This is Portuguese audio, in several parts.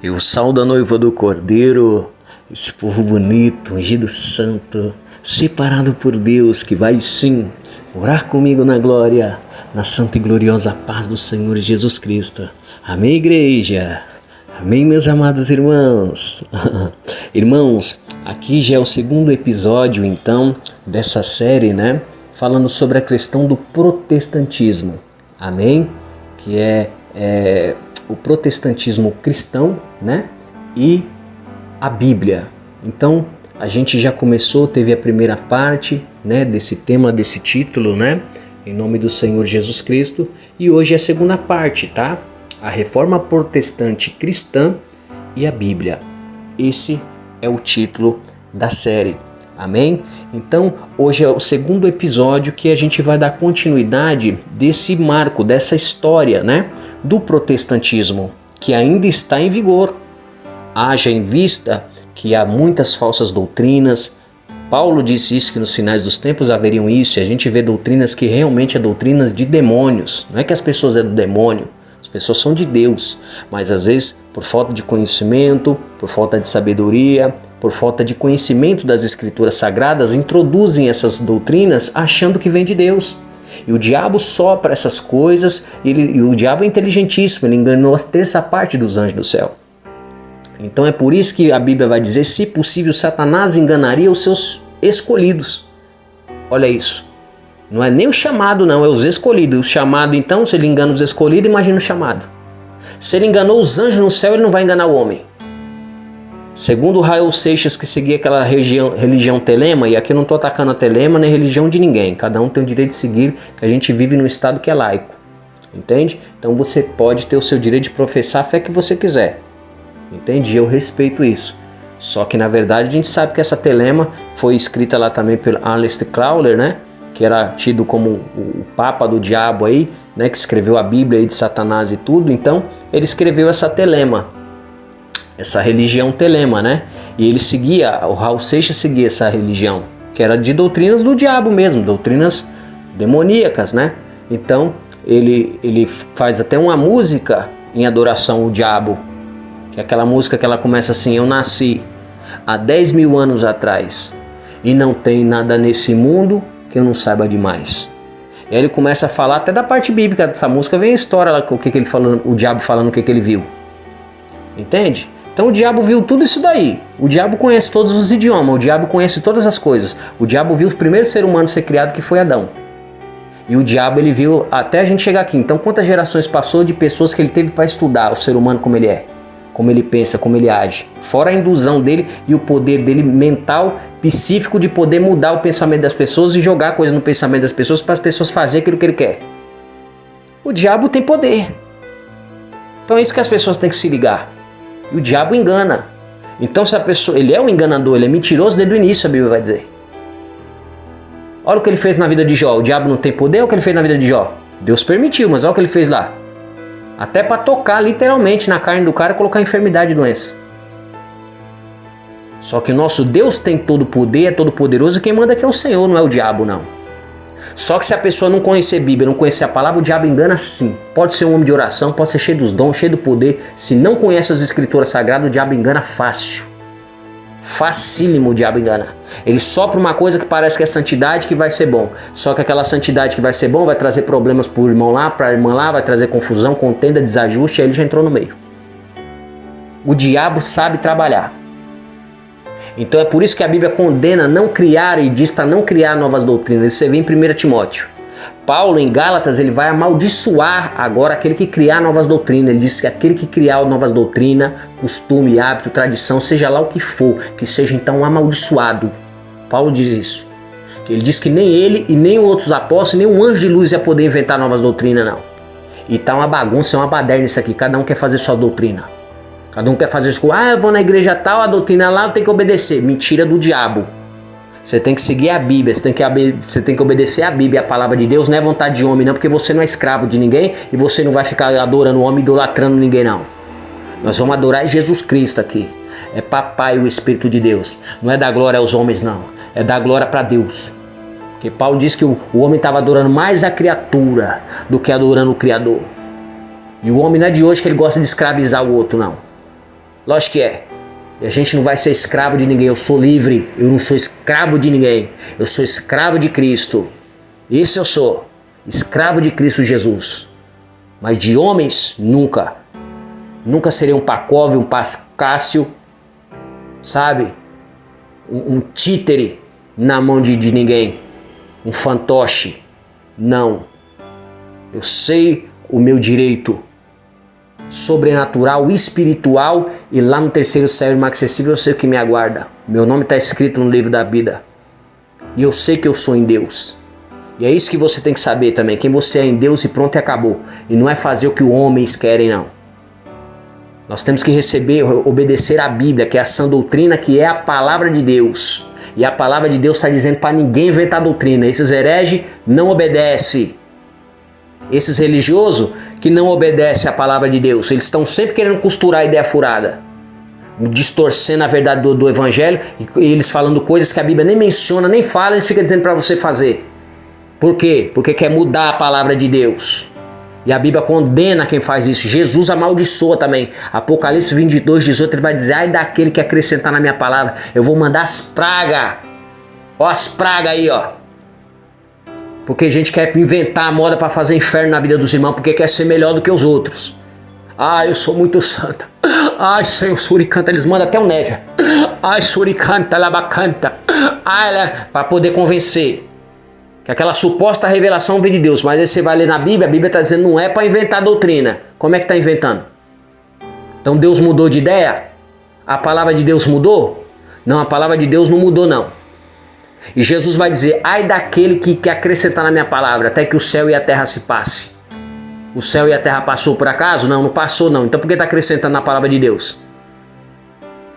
E o sal da noiva do Cordeiro, esse povo bonito, ungido santo, separado por Deus, que vai sim morar comigo na glória, na santa e gloriosa paz do Senhor Jesus Cristo. Amém, igreja? Amém, meus amados irmãos? Irmãos, aqui já é o segundo episódio, então, dessa série, né? Falando sobre a questão do protestantismo. Amém? Que é o protestantismo cristão, né? E a Bíblia. Então, a gente já começou, teve a primeira parte, né, desse tema, desse título, né? Em nome do Senhor Jesus Cristo. E hoje é a segunda parte, tá? A Reforma Protestante Cristã e a Bíblia. Esse é o título da série. Amém? Então, hoje é o segundo episódio que a gente vai dar continuidade desse marco, dessa história, né, do protestantismo, que ainda está em vigor. Haja em vista que há muitas falsas doutrinas. Paulo disse isso, que nos finais dos tempos haveriam isso, e a gente vê doutrinas que realmente são doutrinas de demônios. Não é que as pessoas são do demônio, as pessoas são de Deus, mas às vezes por falta de conhecimento, por falta de sabedoria, por falta de conhecimento das escrituras sagradas, introduzem essas doutrinas achando que vem de Deus. E o diabo sopra essas coisas, e o diabo é inteligentíssimo, ele enganou a terça parte dos anjos do céu. Então é por isso que a Bíblia vai dizer, se possível, Satanás enganaria os seus escolhidos. Olha isso. Não é nem o chamado não, é os escolhidos. O chamado então, se ele engana os escolhidos, imagina o chamado. Se ele enganou os anjos no céu, ele não vai enganar o homem. Segundo o Raul Seixas, que seguia aquela religião telema, e aqui eu não estou atacando a telema nem religião de ninguém, cada um tem o direito de seguir, que a gente vive num estado que é laico, entende? Então você pode ter o seu direito de professar a fé que você quiser, entende? Eu respeito isso. Só que na verdade a gente sabe que essa telema foi escrita lá também pelo Aleister Crowley, né? Que era tido como o papa do diabo aí, né? Que escreveu a Bíblia aí de Satanás e tudo, então ele escreveu essa telema. Essa religião telema, né? E ele seguia, o Raul Seixas seguia essa religião, que era de doutrinas do diabo mesmo, doutrinas demoníacas, né? Então, ele faz até uma música em adoração ao diabo, que é aquela música que ela começa assim, eu nasci há 10 mil anos atrás, e não tem nada nesse mundo que eu não saiba demais. E aí ele começa a falar, até da parte bíblica dessa música, vem a história lá, o que ele falando, o diabo falando o que ele viu. Entende? Então o diabo viu tudo isso daí. O diabo conhece todos os idiomas, o diabo conhece todas as coisas. O diabo viu o primeiro ser humano ser criado, que foi Adão. E o diabo ele viu até a gente chegar aqui. Então quantas gerações passou de pessoas que ele teve para estudar o ser humano como ele é, como ele pensa, como ele age. Fora a indução dele e o poder dele mental, psíquico, de poder mudar o pensamento das pessoas e jogar coisa no pensamento das pessoas para as pessoas fazerem aquilo que ele quer. O diabo tem poder. Então é isso que as pessoas têm que se ligar. E o diabo engana. Então se a pessoa, ele é um enganador, ele é mentiroso desde o início, a Bíblia vai dizer. Olha o que ele fez na vida de Jó. O diabo não tem poder, olha o que ele fez na vida de Jó. Deus permitiu, mas olha o que ele fez lá. Até para tocar literalmente na carne do cara, colocar enfermidade e doença. Só que o nosso Deus tem todo o poder, é todo poderoso, e quem manda aqui é o Senhor, não é o diabo não. Só que se a pessoa não conhecer Bíblia, não conhecer a palavra, o diabo engana sim. Pode ser um homem de oração, pode ser cheio dos dons, cheio do poder. Se não conhece as escrituras sagradas, o diabo engana fácil. Facílimo o diabo engana. Ele sopra uma coisa que parece que é santidade, que vai ser bom. Só que aquela santidade que vai ser bom vai trazer problemas para o irmão lá, para a irmã lá, vai trazer confusão, contenda, desajuste, aí ele já entrou no meio. O diabo sabe trabalhar. Então é por isso que a Bíblia condena não criar e diz para não criar novas doutrinas. Isso você vê em 1 Timóteo. Paulo, em Gálatas, ele vai amaldiçoar agora aquele que criar novas doutrinas. Ele diz que aquele que criar novas doutrinas, costume, hábito, tradição, seja lá o que for, que seja então amaldiçoado. Paulo diz isso. Ele diz que nem ele e nem outros apóstolos, nem um anjo de luz ia poder inventar novas doutrinas, não. E tá uma bagunça, é uma baderna isso aqui. Cada um quer fazer sua doutrina. Cada um quer fazer isso. Eu vou na igreja tal, a doutrina lá, eu tenho que obedecer. Mentira do diabo. Você tem que seguir a Bíblia, você tem que obedecer a Bíblia, a palavra de Deus, não é vontade de homem não, porque você não é escravo de ninguém e você não vai ficar adorando o homem, idolatrando ninguém não. Nós vamos adorar Jesus Cristo aqui. É papai o Espírito de Deus. Não é dar glória aos homens não, é dar glória para Deus. Porque Paulo diz que o homem estava adorando mais a criatura do que adorando o Criador. E o homem não é de hoje que ele gosta de escravizar o outro não. Lógico que é. E a gente não vai ser escravo de ninguém. Eu sou livre. Eu não sou escravo de ninguém. Eu sou escravo de Cristo. Isso eu sou. Escravo de Cristo Jesus. Mas de homens, nunca. Nunca serei um Pacóvio, um Pascácio, sabe? Um títere na mão de ninguém. Um fantoche. Não. Eu sei o meu direito sobrenatural, espiritual, e lá no terceiro céu inacessível eu sei o que me aguarda. Meu nome está escrito no livro da vida. E eu sei que eu sou em Deus. E é isso que você tem que saber também. Quem você é em Deus e pronto e acabou. E não é fazer o que os homens querem, não. Nós temos que receber, obedecer a Bíblia, que é a sã doutrina, que é a palavra de Deus. E a palavra de Deus está dizendo para ninguém inventar doutrina. Esses hereges não obedecem. Esses religiosos que não obedecem à palavra de Deus. Eles estão sempre querendo costurar a ideia furada. Distorcendo a verdade do evangelho. E eles falando coisas que a Bíblia nem menciona, nem fala. Eles ficam dizendo para você fazer. Por quê? Porque quer mudar a palavra de Deus. E a Bíblia condena quem faz isso. Jesus amaldiçoa também. Apocalipse 22, 18, ele vai dizer: ai daquele que acrescentar na minha palavra, eu vou mandar as pragas. Ó as pragas aí, ó. Porque a gente quer inventar a moda para fazer inferno na vida dos irmãos, porque quer ser melhor do que os outros. Ah, eu sou muito santa. Ai, Senhor, suricanta, eles mandam até o Névia. Ai, suricanta, labacanta. Ai, para poder convencer. Que aquela suposta revelação vem de Deus, mas aí você vai ler na Bíblia, a Bíblia está dizendo não é para inventar doutrina. Como é que está inventando? Então Deus mudou de ideia? A palavra de Deus mudou? Não, a palavra de Deus não mudou não. E Jesus vai dizer: ai daquele que acrescentar na minha palavra, até que o céu e a terra se passe. O céu e a terra passou por acaso? Não, não passou não. Então por que está acrescentando na palavra de Deus?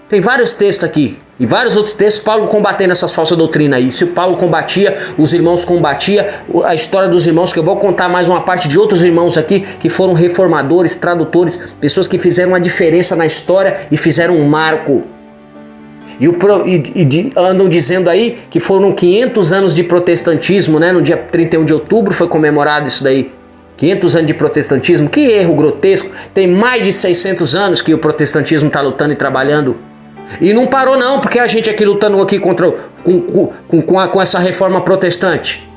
Tem vários textos aqui. E vários outros textos, Paulo combatendo essas falsas doutrinas aí. Se o Paulo combatia, os irmãos combatiam. A história dos irmãos, que eu vou contar mais uma parte de outros irmãos aqui, que foram reformadores, tradutores, pessoas que fizeram uma diferença na história e fizeram um marco. Andam dizendo aí que foram 500 anos de protestantismo, né? No dia 31 de outubro foi comemorado isso daí. 500 anos de protestantismo, que erro grotesco. Tem mais de 600 anos que o protestantismo está lutando e trabalhando. E não parou não, porque a gente aqui lutando aqui com essa reforma protestante.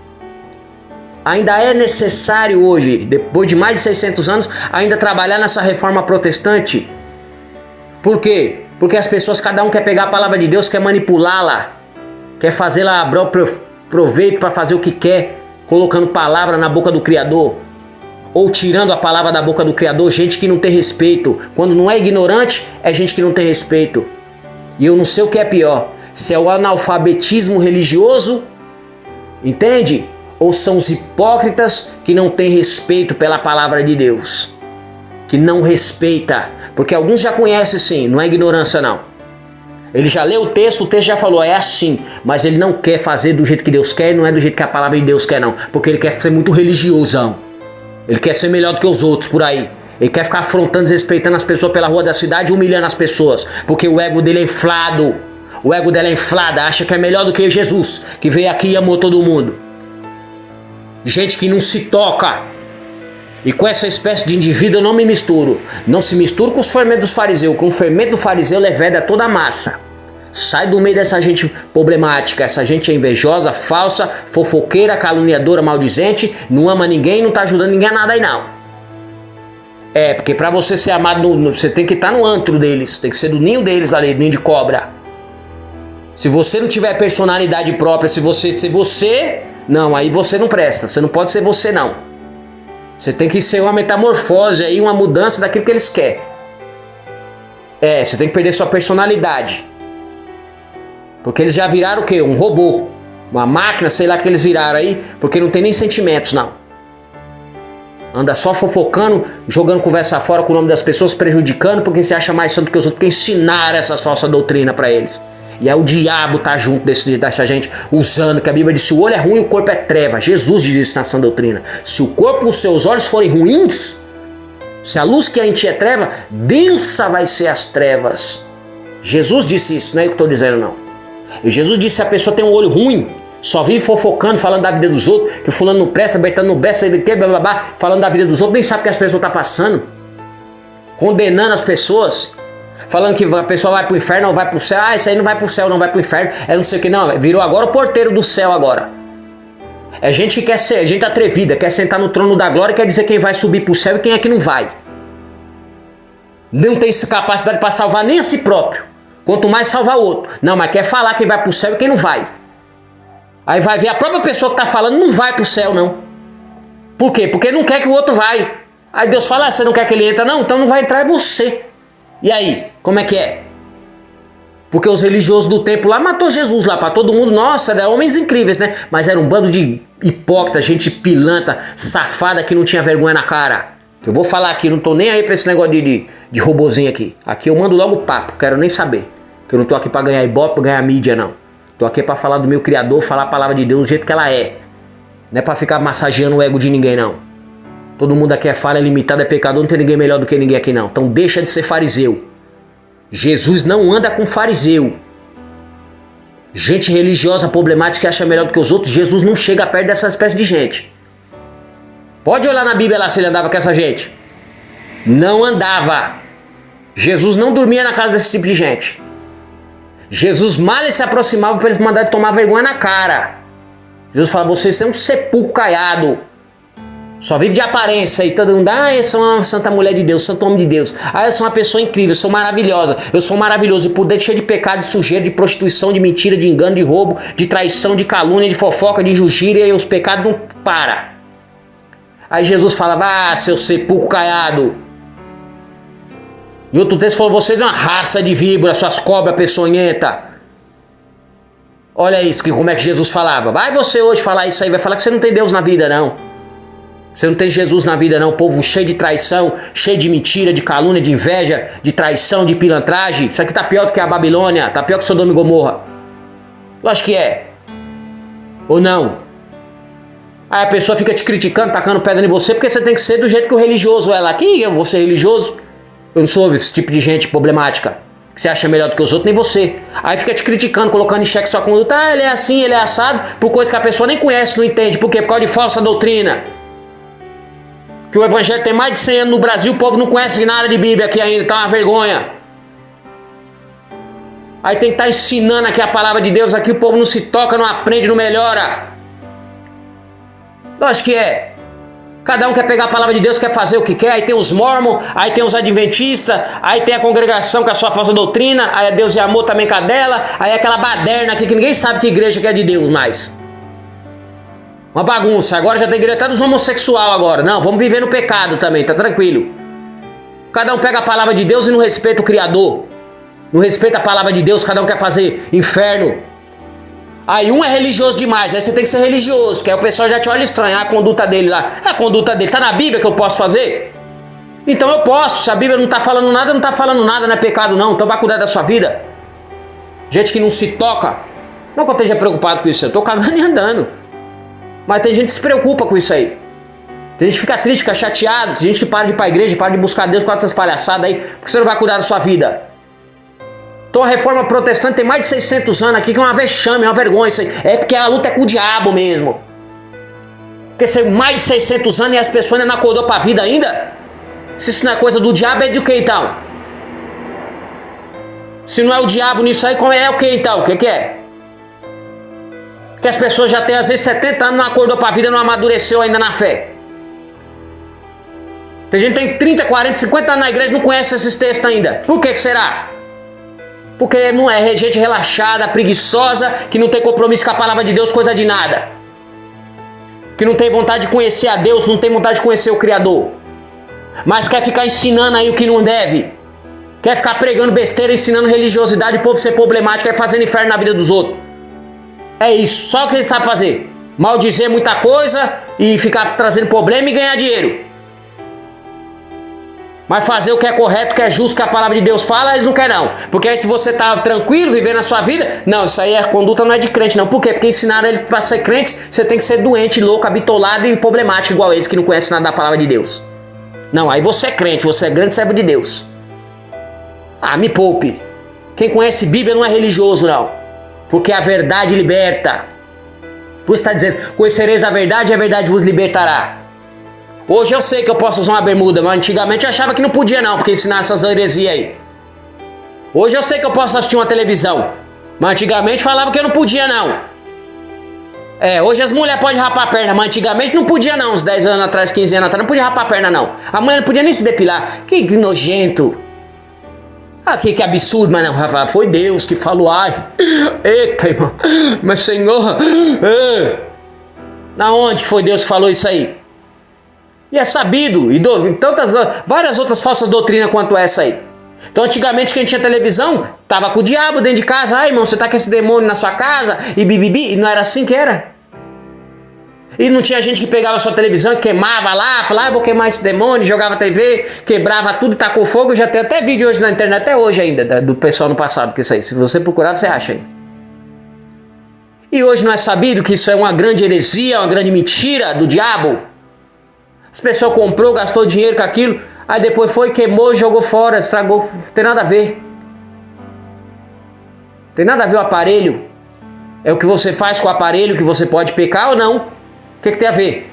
Ainda é necessário hoje, depois de mais de 600 anos, ainda trabalhar nessa reforma protestante. Por quê? Porque as pessoas, cada um quer pegar a palavra de Deus, quer manipulá-la, quer fazê-la abrir proveito para fazer o que quer, colocando palavra na boca do Criador. Ou tirando a palavra da boca do Criador, gente que não tem respeito. Quando não é ignorante, é gente que não tem respeito. E eu não sei o que é pior, se é o analfabetismo religioso, entende? Ou são os hipócritas que não têm respeito pela palavra de Deus, que não respeita, porque alguns já conhecem sim, não é ignorância não. Ele já leu o texto já falou, é assim, mas ele não quer fazer do jeito que Deus quer, não é do jeito que a palavra de Deus quer não, porque ele quer ser muito religiosão, ele quer ser melhor do que os outros por aí. Ele quer ficar afrontando, desrespeitando as pessoas pela rua da cidade, humilhando as pessoas, porque o ego dele é inflado. O ego dela é inflado, acha que é melhor do que Jesus, que veio aqui e amou todo mundo. Gente que não se toca. E com essa espécie de indivíduo eu não me misturo. Não se mistura com os fermentos dos fariseus. Com o fermento do fariseu leveda toda a massa. Sai do meio dessa gente problemática. Essa gente é invejosa, falsa, fofoqueira, caluniadora, maldizente. Não ama ninguém, não tá ajudando ninguém a nada aí não. É, porque pra você ser amado, você tem que estar no antro deles. Tem que ser do ninho deles ali, do ninho de cobra. Se você não tiver personalidade própria, se você ser você... Não, aí você não presta. Você não pode ser você, não. Você tem que ser uma metamorfose aí, uma mudança daquilo que eles querem. É, você tem que perder sua personalidade. Porque eles já viraram o quê? Um robô. Uma máquina, sei lá que eles viraram aí. Porque não tem nem sentimentos, não. Anda só fofocando, jogando conversa fora com o nome das pessoas, prejudicando, porque se acha mais santo que os outros, porque ensinaram essas falsas doutrinas para eles. E aí o diabo tá junto dessa gente, usando, que a Bíblia diz, se o olho é ruim, o corpo é treva. Jesus diz isso na sã doutrina. Se o corpo e os seus olhos forem ruins, se a luz que em ti é treva, densa vai ser as trevas. Jesus disse isso, não é eu que estou dizendo não. E Jesus disse, se a pessoa tem um olho ruim, só vive fofocando, falando da vida dos outros, que o fulano não presta, Bertano não presta, ele quer, falando da vida dos outros, nem sabe o que as pessoas estão passando, condenando as pessoas. falando que a pessoa vai pro inferno ou vai pro céu. Ah, isso aí não vai pro céu, não vai pro inferno, é não sei o que. Não, virou agora o porteiro do céu agora. É gente que quer ser, gente atrevida, quer sentar no trono da glória e quer dizer quem vai subir pro céu e quem é que não vai. Não tem capacidade para salvar nem a si próprio, quanto mais salvar o outro. Não, mas quer falar quem vai pro céu e quem não vai. Aí vai ver a própria pessoa que tá falando não vai pro céu, não. Por quê? Porque não quer que o outro vai. Aí Deus fala, você não quer que ele entre? Não, então não vai entrar é você. E aí, como é que é? Porque os religiosos do templo lá matou Jesus lá para todo mundo. Nossa, eram homens incríveis, né? Mas era um bando de hipócrita, gente pilantra, safada que não tinha vergonha na cara. Eu vou falar aqui, não tô nem aí pra esse negócio de robozinho aqui. Aqui eu mando logo o papo, quero nem saber. Que eu não tô aqui pra ganhar ibope, pra ganhar mídia, não. Tô aqui pra falar do meu Criador, falar a palavra de Deus do jeito que ela é. Não é pra ficar massageando o ego de ninguém, não. Todo mundo aqui é falha, é limitado, é pecador, não tem ninguém melhor do que ninguém aqui, não. Então deixa de ser fariseu. Jesus não anda com fariseu. Gente religiosa, problemática, que acha melhor do que os outros, Jesus não chega perto dessa espécie de gente. Pode olhar na Bíblia lá se ele andava com essa gente. Não andava. Jesus não dormia na casa desse tipo de gente. Jesus mal se aproximava para eles mandarem tomar vergonha na cara. Jesus fala, vocês são um sepulcro caiado. Só vive de aparência e todo mundo, eu sou uma santa mulher de Deus, santo homem de Deus. Eu sou uma pessoa incrível, eu sou maravilhosa, eu sou maravilhoso. E por dentro cheio de pecado, de sujeira, de prostituição, de mentira, de engano, de roubo, de traição, de calúnia, de fofoca, de injustiça, e os pecados não param. Aí Jesus falava, seu sepulcro caiado. E outro texto falou, vocês são uma raça de víboras, suas cobras peçonhentas. Olha isso, como é que Jesus falava. Vai você hoje falar isso aí, vai falar que você não tem Deus na vida, não. Você não tem Jesus na vida, não. Povo cheio de traição, cheio de mentira, de calúnia, de inveja, de traição, de pilantragem. Isso aqui tá pior do que a Babilônia, tá pior que Sodoma e Gomorra. Lógico que é. Ou não? Aí a pessoa fica te criticando, tacando pedra em você, porque você tem que ser do jeito que o religioso é lá. Que eu vou ser religioso? Eu não sou esse tipo de gente problemática, que você acha melhor do que os outros, nem você. Aí fica te criticando, colocando em xeque sua conduta. Ele é assim, ele é assado, por coisa que a pessoa nem conhece, não entende. Por quê? Por causa de falsa doutrina. Que o evangelho tem mais de 100 anos no Brasil, o povo não conhece nada de Bíblia aqui ainda, tá uma vergonha. Aí tem que estar ensinando aqui a palavra de Deus, aqui o povo não se toca, não aprende, não melhora. Lógico que é. Cada um quer pegar a palavra de Deus, quer fazer o que quer. Aí tem os mormons, aí tem os adventistas, aí tem a congregação com a sua falsa doutrina, aí é Deus e amor também com a dela, aí é aquela baderna aqui que ninguém sabe que igreja que é de Deus mais. Uma bagunça, agora já tem igreja até dos homossexuais agora. Não, vamos viver no pecado também, tá tranquilo. Cada um pega a palavra de Deus e não respeita o Criador. Não respeita a palavra de Deus, cada um quer fazer inferno. Aí um é religioso demais, aí você tem que ser religioso, que aí o pessoal já te olha estranho, a conduta dele lá. A conduta dele tá na Bíblia que eu posso fazer? Então eu posso, se a Bíblia não tá falando nada, não tá falando nada, não é pecado não, então vai cuidar da sua vida. Gente que não se toca, não que eu esteja preocupado com isso, eu tô cagando e andando. Mas tem gente que se preocupa com isso aí. Tem gente que fica triste, fica chateado, tem gente que para de ir pra igreja, para de buscar Deus com essas palhaçadas aí, porque você não vai cuidar da sua vida. Então a reforma protestante tem mais de 600 anos aqui, que é uma vexame, é uma vergonha isso aí. É porque a luta é com o diabo mesmo. Porque tem mais de 600 anos e as pessoas ainda não acordou pra vida ainda? Se isso não é coisa do diabo, é de o que então? Se não é o diabo nisso aí, como é o que então? O que é? Que as pessoas já têm às vezes 70 anos, não acordou pra vida, não amadureceu ainda na fé. Tem gente que tem 30, 40, 50 anos na igreja e não conhece esses textos ainda. Por que será? Porque não é gente relaxada, preguiçosa, que não tem compromisso com a palavra de Deus, coisa de nada. Que não tem vontade de conhecer a Deus, não tem vontade de conhecer o Criador. Mas quer ficar ensinando aí o que não deve. Quer ficar pregando besteira, ensinando religiosidade, o povo ser problemático, quer fazendo inferno na vida dos outros. É isso, só o que ele sabe fazer. Maldizer muita coisa e ficar trazendo problema e ganhar dinheiro. Mas fazer o que é correto, o que é justo, o que a palavra de Deus fala, eles não querem não. Porque aí se você tá tranquilo, vivendo a sua vida, não, isso aí a conduta não é de crente não. Por quê? Porque ensinaram ele para ser crente, você tem que ser doente, louco, habitolado e problemático igual eles que não conhecem nada da palavra de Deus. Não, aí você é crente, você é grande servo de Deus. Ah, me poupe. Quem conhece Bíblia não é religioso não. Porque a verdade liberta. Por isso está dizendo, conhecereis a verdade e a verdade vos libertará. Hoje eu sei que eu posso usar uma bermuda, mas antigamente eu achava que não podia não, porque ensinar essas heresias aí. Hoje eu sei que eu posso assistir uma televisão, mas antigamente falava que eu não podia não. Hoje as mulheres podem rapar a perna, mas antigamente não podia não, uns 10 anos atrás, 15 anos atrás, não podia rapar a perna não. A mulher não podia nem se depilar. Que nojento. Que absurdo, mas não, Rafa, foi Deus que falou, ai. Eita, irmão, mas Senhor, na onde foi Deus que falou isso aí? E é sabido, e várias outras falsas doutrinas quanto essa aí. Então antigamente quem tinha televisão, tava com o diabo dentro de casa. Ai, irmão, você tá com esse demônio na sua casa, e bibibi, e não era assim que era. E não tinha gente que pegava a sua televisão e queimava lá, falava, vou queimar esse demônio, jogava TV, quebrava tudo, tacou fogo. Já tem até vídeo hoje na internet, até hoje ainda, do pessoal no passado, que isso aí, se você procurar, você acha aí. E hoje não é sabido que isso é uma grande heresia, uma grande mentira do diabo? As pessoas comprou, gastou dinheiro com aquilo, aí depois foi, queimou, jogou fora, estragou, não tem nada a ver. Tem nada a ver o aparelho. É o que você faz com o aparelho que você pode pecar ou não. O que tem a ver?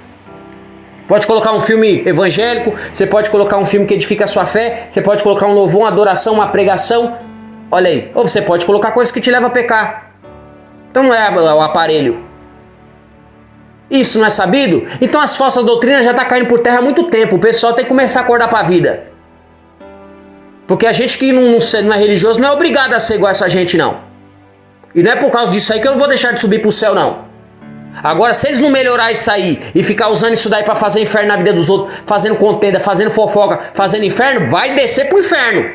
Pode colocar um filme evangélico, você pode colocar um filme que edifica a sua fé, você pode colocar um louvor, uma adoração, uma pregação, olha aí. Ou você pode colocar coisas que te levam a pecar. Então não é o aparelho. Isso não é sabido? Então as falsas doutrinas já estão caindo por terra há muito tempo. O pessoal tem que começar a acordar para a vida. Porque a gente que não é religioso não é obrigado a ser igual a essa gente não. E não é por causa disso aí que eu não vou deixar de subir para o céu não. Agora, se eles não melhorar isso aí e ficar usando isso daí pra fazer inferno na vida dos outros, fazendo contenda, fazendo fofoca, fazendo inferno, vai descer pro inferno.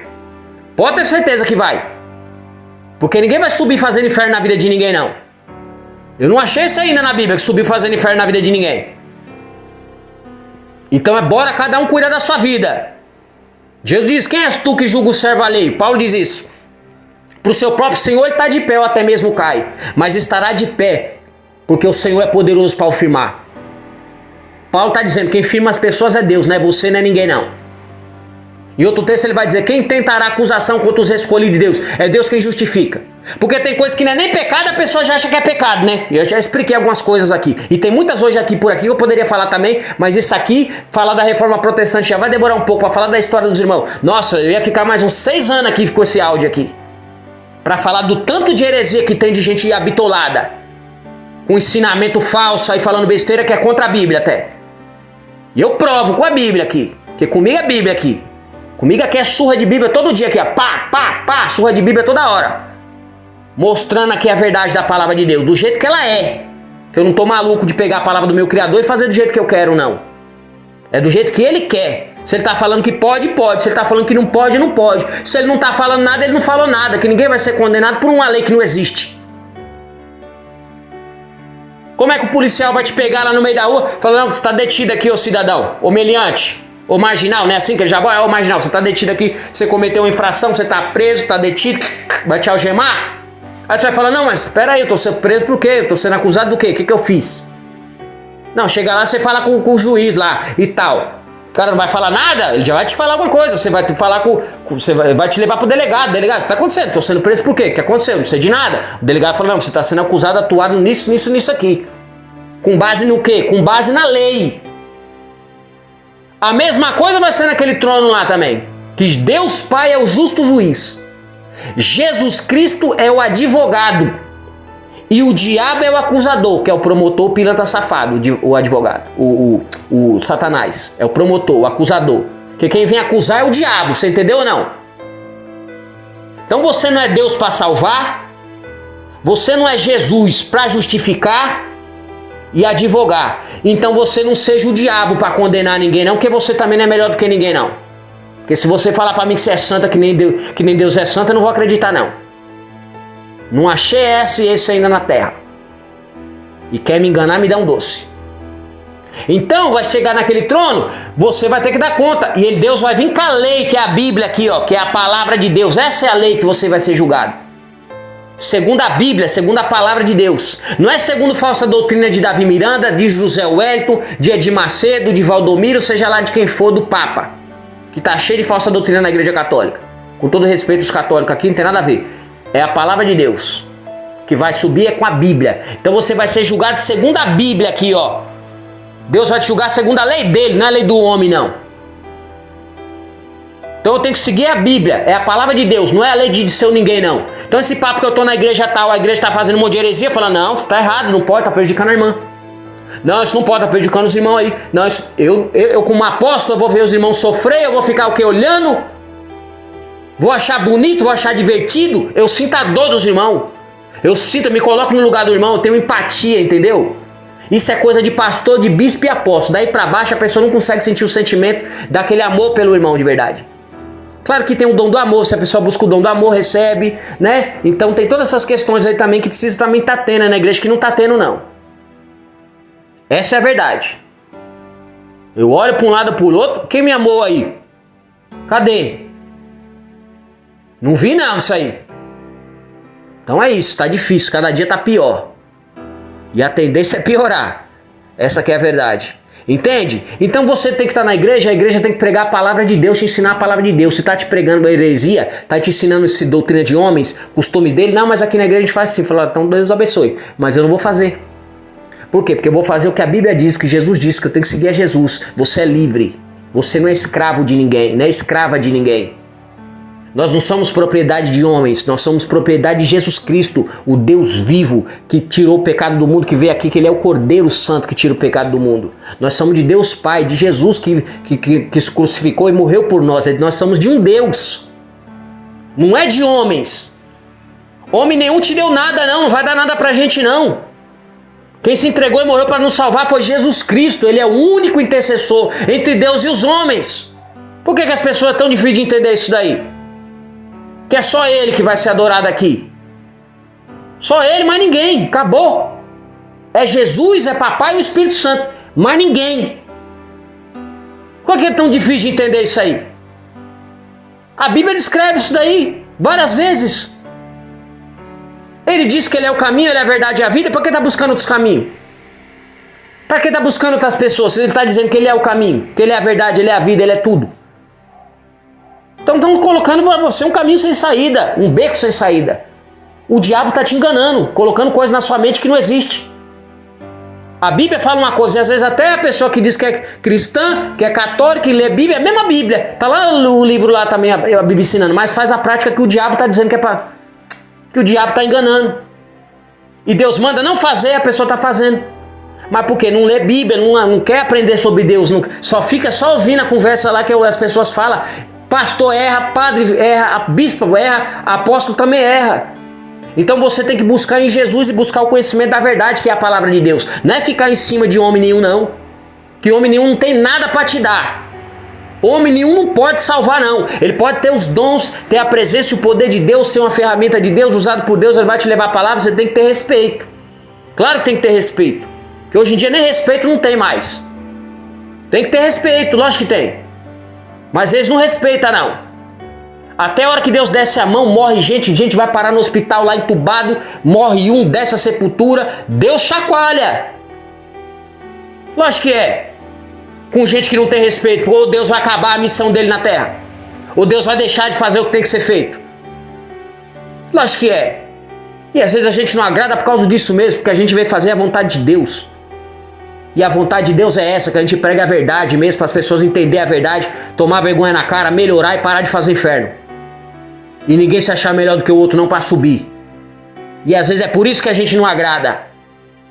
Pode ter certeza que vai. Porque ninguém vai subir fazendo inferno na vida de ninguém, não. Eu não achei isso ainda na Bíblia, que subiu fazendo inferno na vida de ninguém. Então bora cada um cuidar da sua vida. Jesus diz, quem és tu que julga o servo alheio? Paulo diz isso. Pro seu próprio Senhor ele está de pé ou até mesmo cai, mas estará de pé, porque o Senhor é poderoso para o firmar. Paulo está dizendo, quem firma as pessoas é Deus, não é você, não é ninguém não. Em outro texto ele vai dizer, quem tentará acusação contra os escolhidos de Deus? É Deus quem justifica. Porque tem coisa que não é nem pecado, a pessoa já acha que é pecado, né? Eu já expliquei algumas coisas aqui. E tem muitas hoje aqui por aqui que eu poderia falar também, mas isso aqui, falar da reforma protestante já vai demorar um pouco, para falar da história dos irmãos. Nossa, eu ia ficar mais uns 6 anos aqui com esse áudio aqui. Para falar do tanto de heresia que tem de gente habitolada. Com ensinamento falso aí falando besteira que é contra a Bíblia até. E eu provo com a Bíblia aqui. Porque comigo é Bíblia aqui. Comigo aqui é surra de Bíblia todo dia aqui, ó. Pá, pá, pá, surra de Bíblia toda hora. Mostrando aqui a verdade da palavra de Deus, do jeito que ela é. Que eu não tô maluco de pegar a palavra do meu Criador e fazer do jeito que eu quero, não. É do jeito que ele quer. Se ele tá falando que pode, pode. Se ele tá falando que não pode, não pode. Se ele não tá falando nada, ele não falou nada. Que ninguém vai ser condenado por uma lei que não existe. Como é que o policial vai te pegar lá no meio da rua falando, não, você tá detido aqui, ô cidadão, ô meliante, ô marginal, né? Assim que ele já vai, ô marginal, você tá detido aqui, você cometeu uma infração, você tá preso, tá detido, vai te algemar? Aí você vai falar, não, mas espera aí, eu tô sendo preso por quê? Eu tô sendo acusado do quê? O que eu fiz? Não, chega lá, você fala com o juiz lá e tal. O cara não vai falar nada, ele já vai te falar alguma coisa, você vai te falar você vai te levar pro delegado, delegado, o que tá acontecendo? Tô sendo preso por quê? O que aconteceu? Não sei de nada. O delegado fala, não, você tá sendo acusado, atuado nisso, nisso, nisso aqui. Com base no quê? Com base na lei. A mesma coisa vai ser naquele trono lá também. Que Deus Pai é o justo juiz. Jesus Cristo é o advogado. E o diabo é o acusador, que é o promotor, o pilantra safado, o advogado. O Satanás. É o promotor, o acusador. Porque quem vem acusar é o diabo, você entendeu ou não? Então você não é Deus para salvar. Você não é Jesus para justificar e advogar. Então você não seja o diabo para condenar ninguém não, porque você também não é melhor do que ninguém não. Porque se você falar para mim que você é santa, que nem Deus é santa, eu não vou acreditar não. Não achei esse ainda na terra. E quer me enganar, me dá um doce. Então vai chegar naquele trono, você vai ter que dar conta. E Deus vai vir com a lei, que é a Bíblia aqui, ó, que é a palavra de Deus. Essa é a lei que você vai ser julgado. Segundo a Bíblia, segundo a palavra de Deus. Não é segundo falsa doutrina de Davi Miranda, de José Wellington, de Edir Macedo, de Valdomiro, seja lá de quem for, do Papa. Que tá cheio de falsa doutrina na Igreja Católica. Com todo respeito aos católicos aqui, não tem nada a ver. É a palavra de Deus. Que vai subir é com a Bíblia. Então você vai ser julgado segundo a Bíblia aqui, ó. Deus vai te julgar segundo a lei dele, não é a lei do homem, não. Então eu tenho que seguir a Bíblia, é a palavra de Deus, não é a lei de seu ninguém não. Então esse papo que eu tô na igreja tal, a igreja tá fazendo um monte de heresia, fala, não, você tá errado, não pode, tá prejudicando a irmã. Não, isso não pode, tá prejudicando os irmãos aí. Não, isso, eu como apóstolo, eu vou ver os irmãos sofrer, eu vou ficar o quê? Olhando? Vou achar bonito, vou achar divertido? Eu sinto a dor dos irmãos. Eu me coloco no lugar do irmão, eu tenho empatia, entendeu? Isso é coisa de pastor, de bispo e apóstolo. Daí pra baixo a pessoa não consegue sentir o sentimento daquele amor pelo irmão de verdade. Claro que tem o dom do amor, se a pessoa busca o dom do amor, recebe, né? Então tem todas essas questões aí também que precisa também estar tendo na igreja, que não tá tendo não. Essa é a verdade. Eu olho para um lado para o outro, quem me amou aí? Cadê? Não vi não isso aí. Então é isso, tá difícil, cada dia tá pior. E a tendência é piorar. Essa que é a verdade. Entende? Então você tem que estar na igreja, a igreja tem que pregar a palavra de Deus, te ensinar a palavra de Deus. Se tá te pregando a heresia, tá te ensinando essa doutrina de homens, costumes dele, não, mas aqui na igreja a gente faz assim, fala, então Deus abençoe. Mas eu não vou fazer. Por quê? Porque eu vou fazer o que a Bíblia diz, o que Jesus disse, que eu tenho que seguir a Jesus. Você é livre. Você não é escravo de ninguém, não é escrava de ninguém. Nós não somos propriedade de homens, nós somos propriedade de Jesus Cristo, o Deus vivo que tirou o pecado do mundo, que veio aqui, que ele é o Cordeiro Santo que tira o pecado do mundo. Nós somos de Deus Pai, de Jesus que se crucificou e morreu por nós. Nós somos de um Deus, não é de homens. Homem nenhum te deu nada não vai dar nada pra gente não. Quem se entregou e morreu para nos salvar foi Jesus Cristo. Ele é o único intercessor entre Deus e os homens. Por que as pessoas estão difíceis de entender isso daí? Que é só ele que vai ser adorado aqui. Só ele, mais ninguém. Acabou. É Jesus, é Papai e o Espírito Santo. Mais ninguém. Por que é tão difícil de entender isso aí? A Bíblia descreve isso daí várias vezes. Ele diz que ele é o caminho, ele é a verdade e a vida. Por que está buscando outros caminhos? Para que está buscando outras pessoas? Se ele está dizendo que ele é o caminho, que ele é a verdade, ele é a vida, ele é tudo. Então estamos colocando para você um caminho sem saída, um beco sem saída. O diabo está te enganando, colocando coisas na sua mente que não existe. A Bíblia fala uma coisa, e às vezes até a pessoa que diz que é cristã, que é católica, que lê a Bíblia, é a mesma Bíblia. Está lá o livro lá também, a Bíblia ensinando, mas faz a prática que o diabo está dizendo que é para... que o diabo está enganando. E Deus manda não fazer, a pessoa está fazendo. Mas por quê? Não lê Bíblia, não quer aprender sobre Deus, só fica só ouvindo a conversa lá que as pessoas falam. Pastor erra, padre erra, bispo erra, apóstolo também erra. Então você tem que buscar em Jesus e buscar o conhecimento da verdade, que é a palavra de Deus. Não é ficar em cima de homem nenhum, não. Que homem nenhum não tem nada para te dar. Homem nenhum não pode salvar, não. Ele pode ter os dons, ter a presença e o poder de Deus, ser uma ferramenta de Deus, usado por Deus, ele vai te levar a palavra, você tem que ter respeito. Claro que tem que ter respeito. Porque hoje em dia nem respeito não tem mais. Tem que ter respeito, lógico que tem. Mas eles não respeitam, não. Até a hora que Deus desce a mão, morre gente vai parar no hospital lá entubado, morre um, desce a sepultura, Deus chacoalha. Lógico que é. Com gente que não tem respeito, ou Deus vai acabar a missão dele na terra, ou Deus vai deixar de fazer o que tem que ser feito. Lógico que é. E às vezes a gente não agrada por causa disso mesmo, porque a gente veio fazer a vontade de Deus. E a vontade de Deus é essa, que a gente prega a verdade mesmo, para as pessoas entenderem a verdade, tomar vergonha na cara, melhorar e parar de fazer inferno. E ninguém se achar melhor do que o outro não para subir. E às vezes é por isso que a gente não agrada.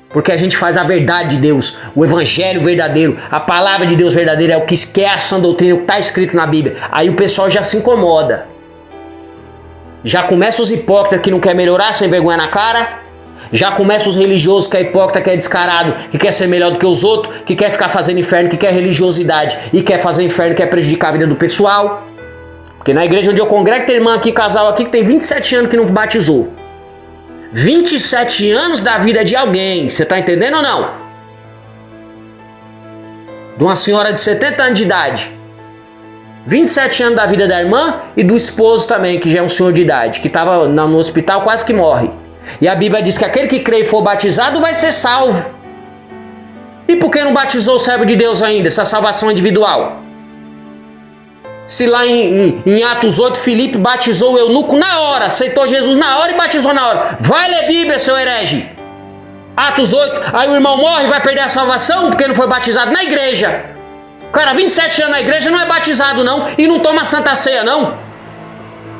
Porque a gente faz a verdade de Deus, o evangelho verdadeiro, a palavra de Deus verdadeira, é o que é a sã doutrina, o que está escrito na Bíblia. Aí o pessoal já se incomoda. Já começa os hipócritas que não quer melhorar, sem vergonha na cara. Já começa os religiosos que é hipócrita, que é descarado, que quer ser melhor do que os outros, que quer ficar fazendo inferno, que quer religiosidade e quer fazer inferno, quer prejudicar a vida do pessoal. Porque na igreja onde eu congrego tem irmã aqui, casal aqui, que tem 27 anos que não batizou. 27 anos da vida de alguém, você tá entendendo ou não? De uma senhora de 70 anos de idade. 27 anos da vida da irmã e do esposo também, que já é um senhor de idade, que estava no hospital, quase que morre. E a Bíblia diz que aquele que crê e for batizado vai ser salvo. E por que não batizou o servo de Deus ainda, essa salvação individual? Se lá em Atos 8, Filipe batizou o eunuco na hora, aceitou Jesus na hora e batizou na hora. Vai ler Bíblia, seu herege. Atos 8, aí o irmão morre e vai perder a salvação porque não foi batizado na igreja. O cara, 27 anos na igreja, não é batizado não, e não toma Santa Ceia não.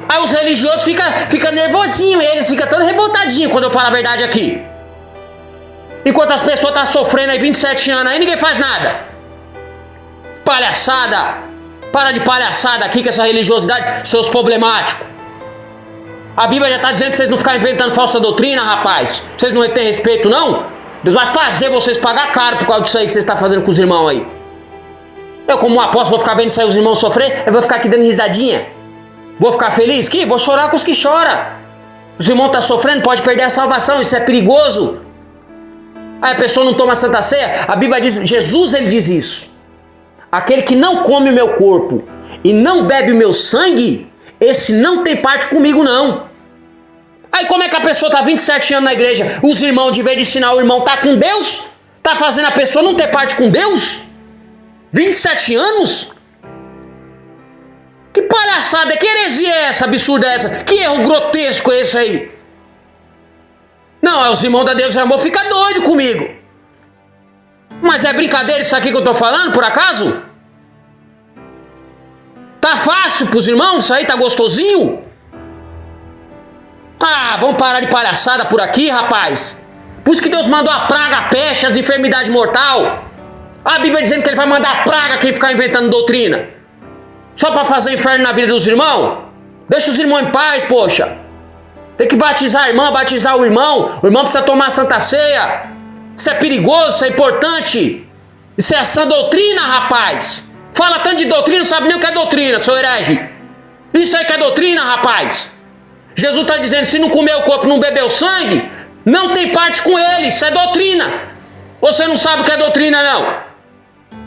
Aí os religiosos ficam nervosinhos, eles ficam todos revoltadinhos quando eu falo a verdade aqui. Enquanto as pessoas estão sofrendo aí 27 anos, aí ninguém faz nada. Palhaçada. Para de palhaçada aqui com essa religiosidade, seus problemáticos. A Bíblia já está dizendo que vocês não ficarem inventando falsa doutrina, rapaz. Vocês não têm respeito, não? Deus vai fazer vocês pagar caro por causa disso aí que vocês estão fazendo com os irmãos aí. Eu, como um apóstolo, vou ficar vendo isso aí os irmãos sofrer, eu vou ficar aqui dando risadinha. Vou ficar feliz? Que? Vou chorar com os que choram. Os irmãos estão sofrendo, pode perder a salvação, isso é perigoso. Aí a pessoa não toma Santa Ceia, a Bíblia diz, Jesus ele diz isso. Aquele que não come o meu corpo e não bebe o meu sangue, esse não tem parte comigo não. Aí como é que a pessoa está 27 anos na igreja, os irmãos, de vez de ensinar o irmão, tá com Deus? Tá fazendo a pessoa não ter parte com Deus? 27 anos? Que palhaçada, que heresia é essa, absurda é essa? Que erro grotesco é esse aí? Não, os irmãos da Deus e Amor ficam doidos comigo. Mas é brincadeira isso aqui que eu tô falando, por acaso? Tá fácil pros irmãos isso aí? Tá gostosinho? Ah, vamos parar de palhaçada por aqui, rapaz. Por isso que Deus mandou a praga, a peste, as enfermidades mortais. A Bíblia dizendo que ele vai mandar a praga quem ficar inventando doutrina. Só para fazer inferno na vida dos irmãos? Deixa os irmãos em paz, poxa. Tem que batizar a irmã, batizar o irmão. O irmão precisa tomar a Santa Ceia. Isso é perigoso, isso é importante. Isso é essa doutrina, rapaz. Fala tanto de doutrina, não sabe nem o que é doutrina, seu herege. Isso aí que é doutrina, rapaz. Jesus está dizendo, se não comer o corpo, não beber o sangue, não tem parte com ele, isso é doutrina. Você não sabe o que é doutrina, não?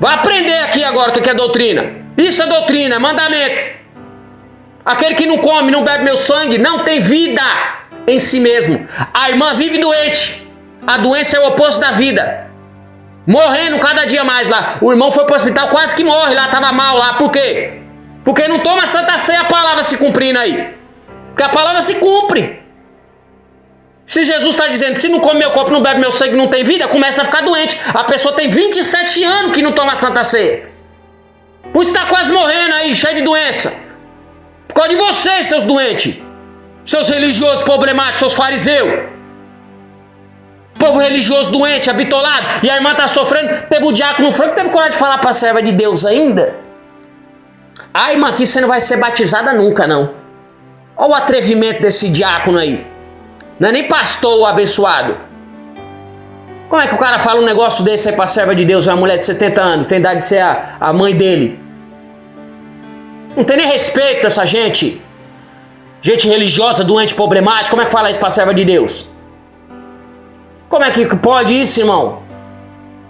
Vai aprender aqui agora o que é doutrina. Isso é doutrina, é mandamento. Aquele que não come, não bebe meu sangue, não tem vida em si mesmo. A irmã vive doente. A doença é o oposto da vida. Morrendo cada dia mais lá. O irmão foi para o hospital, quase que morre lá, estava mal lá. Por quê? Porque não toma Santa Ceia, a palavra se cumprindo aí. Porque a palavra se cumpre. Se Jesus está dizendo, se não come meu corpo, não bebe meu sangue, não tem vida, começa a ficar doente. A pessoa tem 27 anos que não toma Santa Ceia. Por isso está quase morrendo aí, cheio de doença. Por causa de vocês, seus doentes. Seus religiosos problemáticos, seus fariseus. Povo religioso doente, habitolado. E a irmã está sofrendo. Teve o diácono Franco, teve coragem de falar para a serva de Deus ainda. Ah, irmã, aqui você não vai ser batizada nunca, não. Olha o atrevimento desse diácono aí. Não é nem pastor o abençoado. Como é que o cara fala um negócio desse aí pra serva de Deus, uma mulher de 70 anos, tem idade de ser a mãe dele? Não tem nem respeito essa gente. Gente religiosa, doente, problemática, como é que fala isso pra serva de Deus? Como é que pode isso, irmão?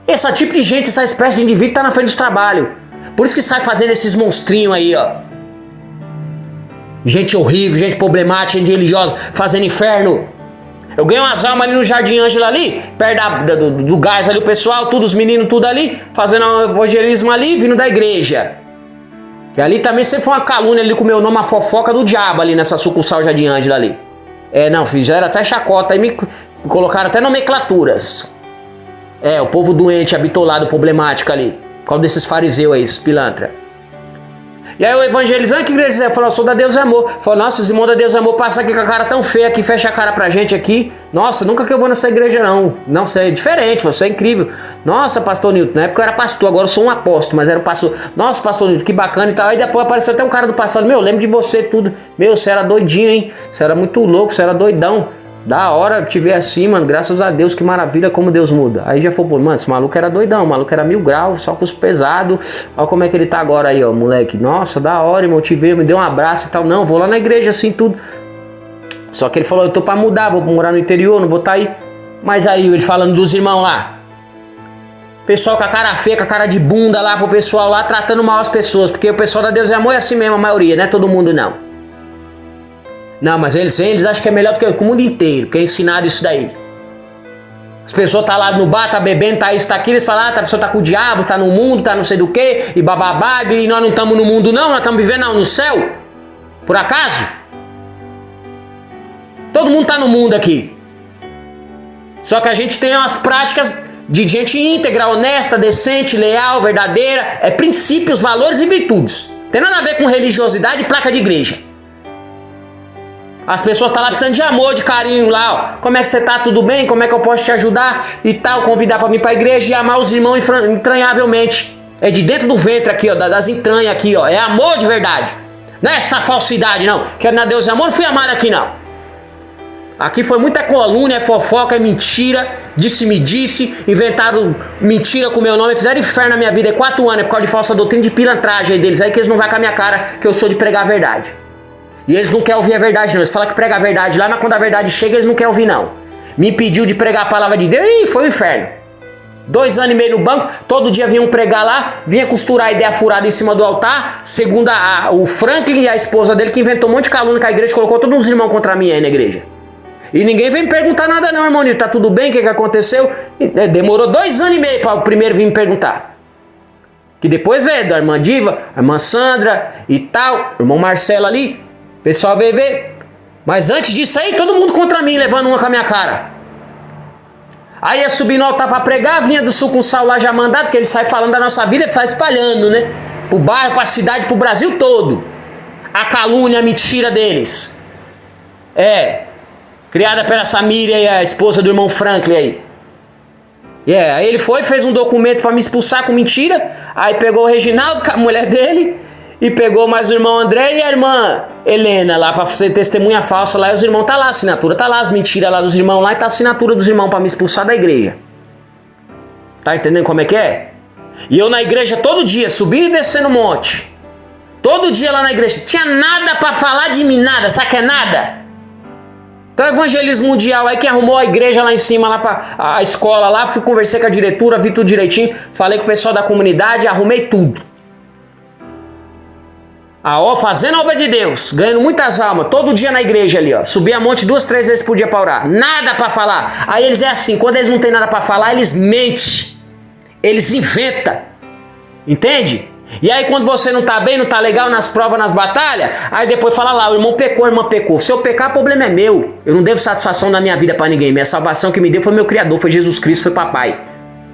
Esse tipo de gente, essa espécie de indivíduo tá na frente do trabalho. Por isso que sai fazendo esses monstrinhos aí, ó. Gente horrível, gente problemática, gente religiosa, fazendo inferno. Eu ganhei umas almas ali no Jardim Ângela ali, perto do gás ali, o pessoal, tudo, os meninos, tudo ali, fazendo evangelismo ali, vindo da igreja. Que ali também sempre foi uma calúnia ali com o meu nome, a fofoca do diabo ali nessa sucursal Jardim Ângela ali. É, não, fizeram até chacota, aí me colocaram até nomenclaturas. É, o povo doente, habitolado, problemático ali. Por causa desses fariseus aí, esses pilantra. E aí o evangelizante, que igreja é? Falou, eu sou da Deus e Amor. Falou, nossa, os irmãos da Deus e Amor passam aqui com a cara tão feia aqui, fecha a cara pra gente aqui. Nossa, nunca que eu vou nessa igreja não. Não, você é diferente, você é incrível. Nossa, pastor Nilton, na época eu era pastor, agora eu sou um apóstolo, mas era um pastor. Nossa, pastor Nilton, que bacana e tal. Aí depois apareceu até um cara do passado, meu, lembro de você tudo. Meu, você era doidinho, hein? Você era muito louco, você era doidão. Da hora te ver assim, mano, graças a Deus, que maravilha como Deus muda. Aí já foi, pô, mano, esse maluco era doidão, o maluco era 1000 graus, só com os pesados. Olha como é que ele tá agora aí, ó, moleque. Nossa, da hora, irmão, te ver, me deu um abraço e tal. Não, vou lá na igreja assim, tudo. Só que ele falou, eu tô pra mudar, vou morar no interior, não vou tá aí. Mas aí, ele falando dos irmãos lá. Pessoal com a cara feia, com a cara de bunda lá pro pessoal lá, tratando mal as pessoas. Porque o pessoal da Deus e Amor é assim mesmo, a maioria, não é todo mundo não. Não, mas eles acham que é melhor do que o mundo inteiro, que é ensinado isso daí. As pessoas tá lá no bar, tá bebendo, tá isso, tá aquilo, eles falam, a pessoa tá com o diabo, tá no mundo, tá não sei do que, e bababá, e nós não estamos no mundo não, nós estamos vivendo no céu. Por acaso? Todo mundo tá no mundo aqui. Só que a gente tem umas práticas de gente íntegra, honesta, decente, leal, verdadeira. É princípios, valores e virtudes. Tem nada a ver com religiosidade e placa de igreja. As pessoas estão lá precisando de amor, de carinho lá, ó. Como é que você tá? Tudo bem? Como é que eu posso te ajudar? E tal, convidar para vir para a igreja e amar os irmãos entranhavelmente. É de dentro do ventre aqui, ó, das entranhas aqui, ó. É amor de verdade. Não é essa falsidade, não. Quero na Deus e amor, não fui amado aqui, não. Aqui foi muita coluna, é fofoca, é mentira. Disse-me-disse, inventaram mentira com o meu nome, fizeram inferno na minha vida. É 4 anos, é por causa de falsa doutrina, de pilantragem aí deles. Aí que eles não vão com a minha cara, que eu sou de pregar a verdade. E eles não querem ouvir a verdade, não. Eles falam que prega a verdade lá, mas quando a verdade chega, eles não querem ouvir, não. Me impediu de pregar a palavra de Deus e foi o inferno. 2 anos e meio no banco, todo dia vinham pregar lá, vinha costurar a ideia furada em cima do altar, segundo o Franklin e a esposa dele, que inventou um monte de calúnia com a igreja, colocou todos os irmãos contra mim aí na igreja. E ninguém vem me perguntar nada não, irmão Nilton, tá tudo bem, o que aconteceu? Demorou 2 anos e meio para o primeiro vir me perguntar. Que depois veio da irmã Diva, a irmã Sandra e tal, o irmão Marcelo ali, o pessoal veio ver. Mas antes disso aí, todo mundo contra mim, levando uma com a minha cara. Aí ia subir no altar para pregar, vinha do sul com o sal lá já mandado, que ele sai falando da nossa vida e sai espalhando, né? Pro bairro, pra cidade, pro Brasil todo. A calúnia, a mentira deles. Criada pela Samira e a esposa do irmão Franklin aí. Aí ele foi, fez um documento para me expulsar com mentira. Aí pegou o Reginaldo, com a mulher dele, e pegou mais o irmão André e a irmã Helena lá para fazer testemunha falsa lá. E os irmãos tá lá, a assinatura tá lá, as mentiras lá dos irmãos lá, e tá a assinatura dos irmãos para me expulsar da igreja. Tá entendendo como é que é? E eu na igreja todo dia, subindo e descendo o monte. Todo dia lá na igreja. Tinha nada para falar de mim, nada, sabe que é nada? Então evangelismo mundial aí, quem arrumou a igreja lá em cima, lá pra a escola lá, fui conversei com a diretora, vi tudo direitinho, falei com o pessoal da comunidade, arrumei tudo. Fazendo a obra de Deus, ganhando muitas almas, todo dia na igreja ali, ó. Subia monte 2, 3 vezes por dia pra orar. Nada pra falar. Aí eles é assim, quando eles não tem nada pra falar, eles mentem. Eles inventam. Entende? E aí quando você não tá bem, não tá legal nas provas, nas batalhas, aí depois fala lá, o irmão pecou, a irmã pecou. Se eu pecar, o problema é meu. Eu não devo satisfação na minha vida pra ninguém. Minha salvação que me deu foi meu Criador, foi Jesus Cristo, foi papai.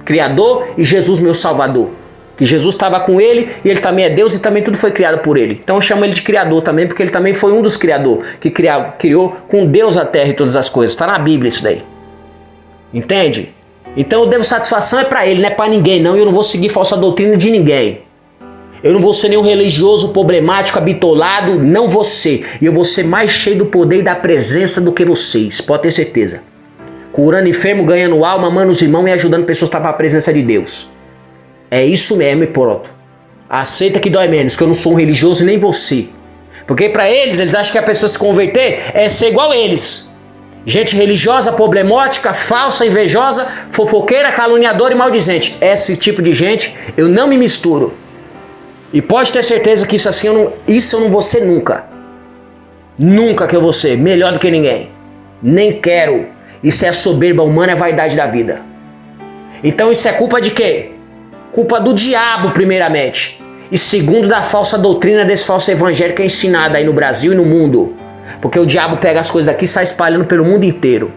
Criador e Jesus meu Salvador. Que Jesus estava com ele e ele também é Deus e também tudo foi criado por ele. Então eu chamo ele de Criador também, porque ele também foi um dos criadores, que criou com Deus a terra e todas as coisas. Está na Bíblia isso daí. Entende? Então eu devo satisfação é pra ele, não é pra ninguém não. E eu não vou seguir falsa doutrina de ninguém. Eu não vou ser nenhum religioso problemático, habitolado, não vou ser. E eu vou ser mais cheio do poder e da presença do que vocês, pode ter certeza. Curando enfermo, ganhando alma, amando os irmãos e ajudando pessoas para a presença de Deus. É isso mesmo e pronto. Aceita que dói menos, que eu não sou um religioso nem você. Porque para eles acham que a pessoa se converter é ser igual a eles. Gente religiosa, problemática, falsa, invejosa, fofoqueira, caluniadora e maldizente. Esse tipo de gente eu não me misturo. E pode ter certeza que isso assim eu não vou ser nunca. Nunca que eu vou ser melhor do que ninguém. Nem quero. Isso é soberba humana, é vaidade da vida. Então isso é culpa de quê? Culpa do diabo, primeiramente. E segundo, da falsa doutrina desse falso evangelho que é ensinado aí no Brasil e no mundo. Porque o diabo pega as coisas daqui e sai espalhando pelo mundo inteiro.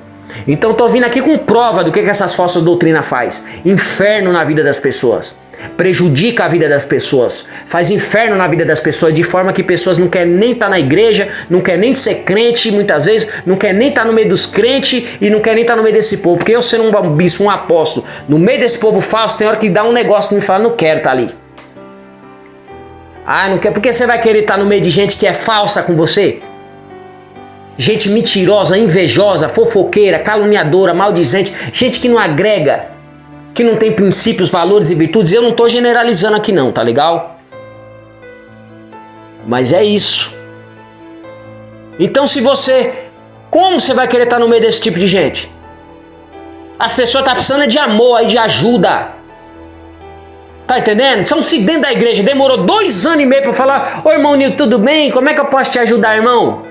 Então tô vindo aqui com prova do que essas falsas doutrinas faz. Inferno na vida das pessoas. Prejudica a vida das pessoas, faz inferno na vida das pessoas, de forma que pessoas não querem nem estar na igreja, não querem nem ser crente, muitas vezes não querem nem estar no meio dos crentes e não querem nem estar no meio desse povo. Porque eu sendo um bispo, um apóstolo, no meio desse povo falso, tem hora que dá um negócio que me fala, não quero estar ali. Não quer, porque você vai querer estar no meio de gente que é falsa com você? Gente mentirosa, invejosa, fofoqueira, caluniadora, maldizente, gente que não agrega, que não tem princípios, valores e virtudes. Eu não tô generalizando aqui não, tá legal? Mas é isso. Então como você vai querer estar no meio desse tipo de gente? As pessoas estão precisando de amor, de ajuda. Tá entendendo? São se dentro da igreja, demorou 2 anos e meio para falar, ô irmão Nilton, tudo bem? Como é que eu posso te ajudar, irmão?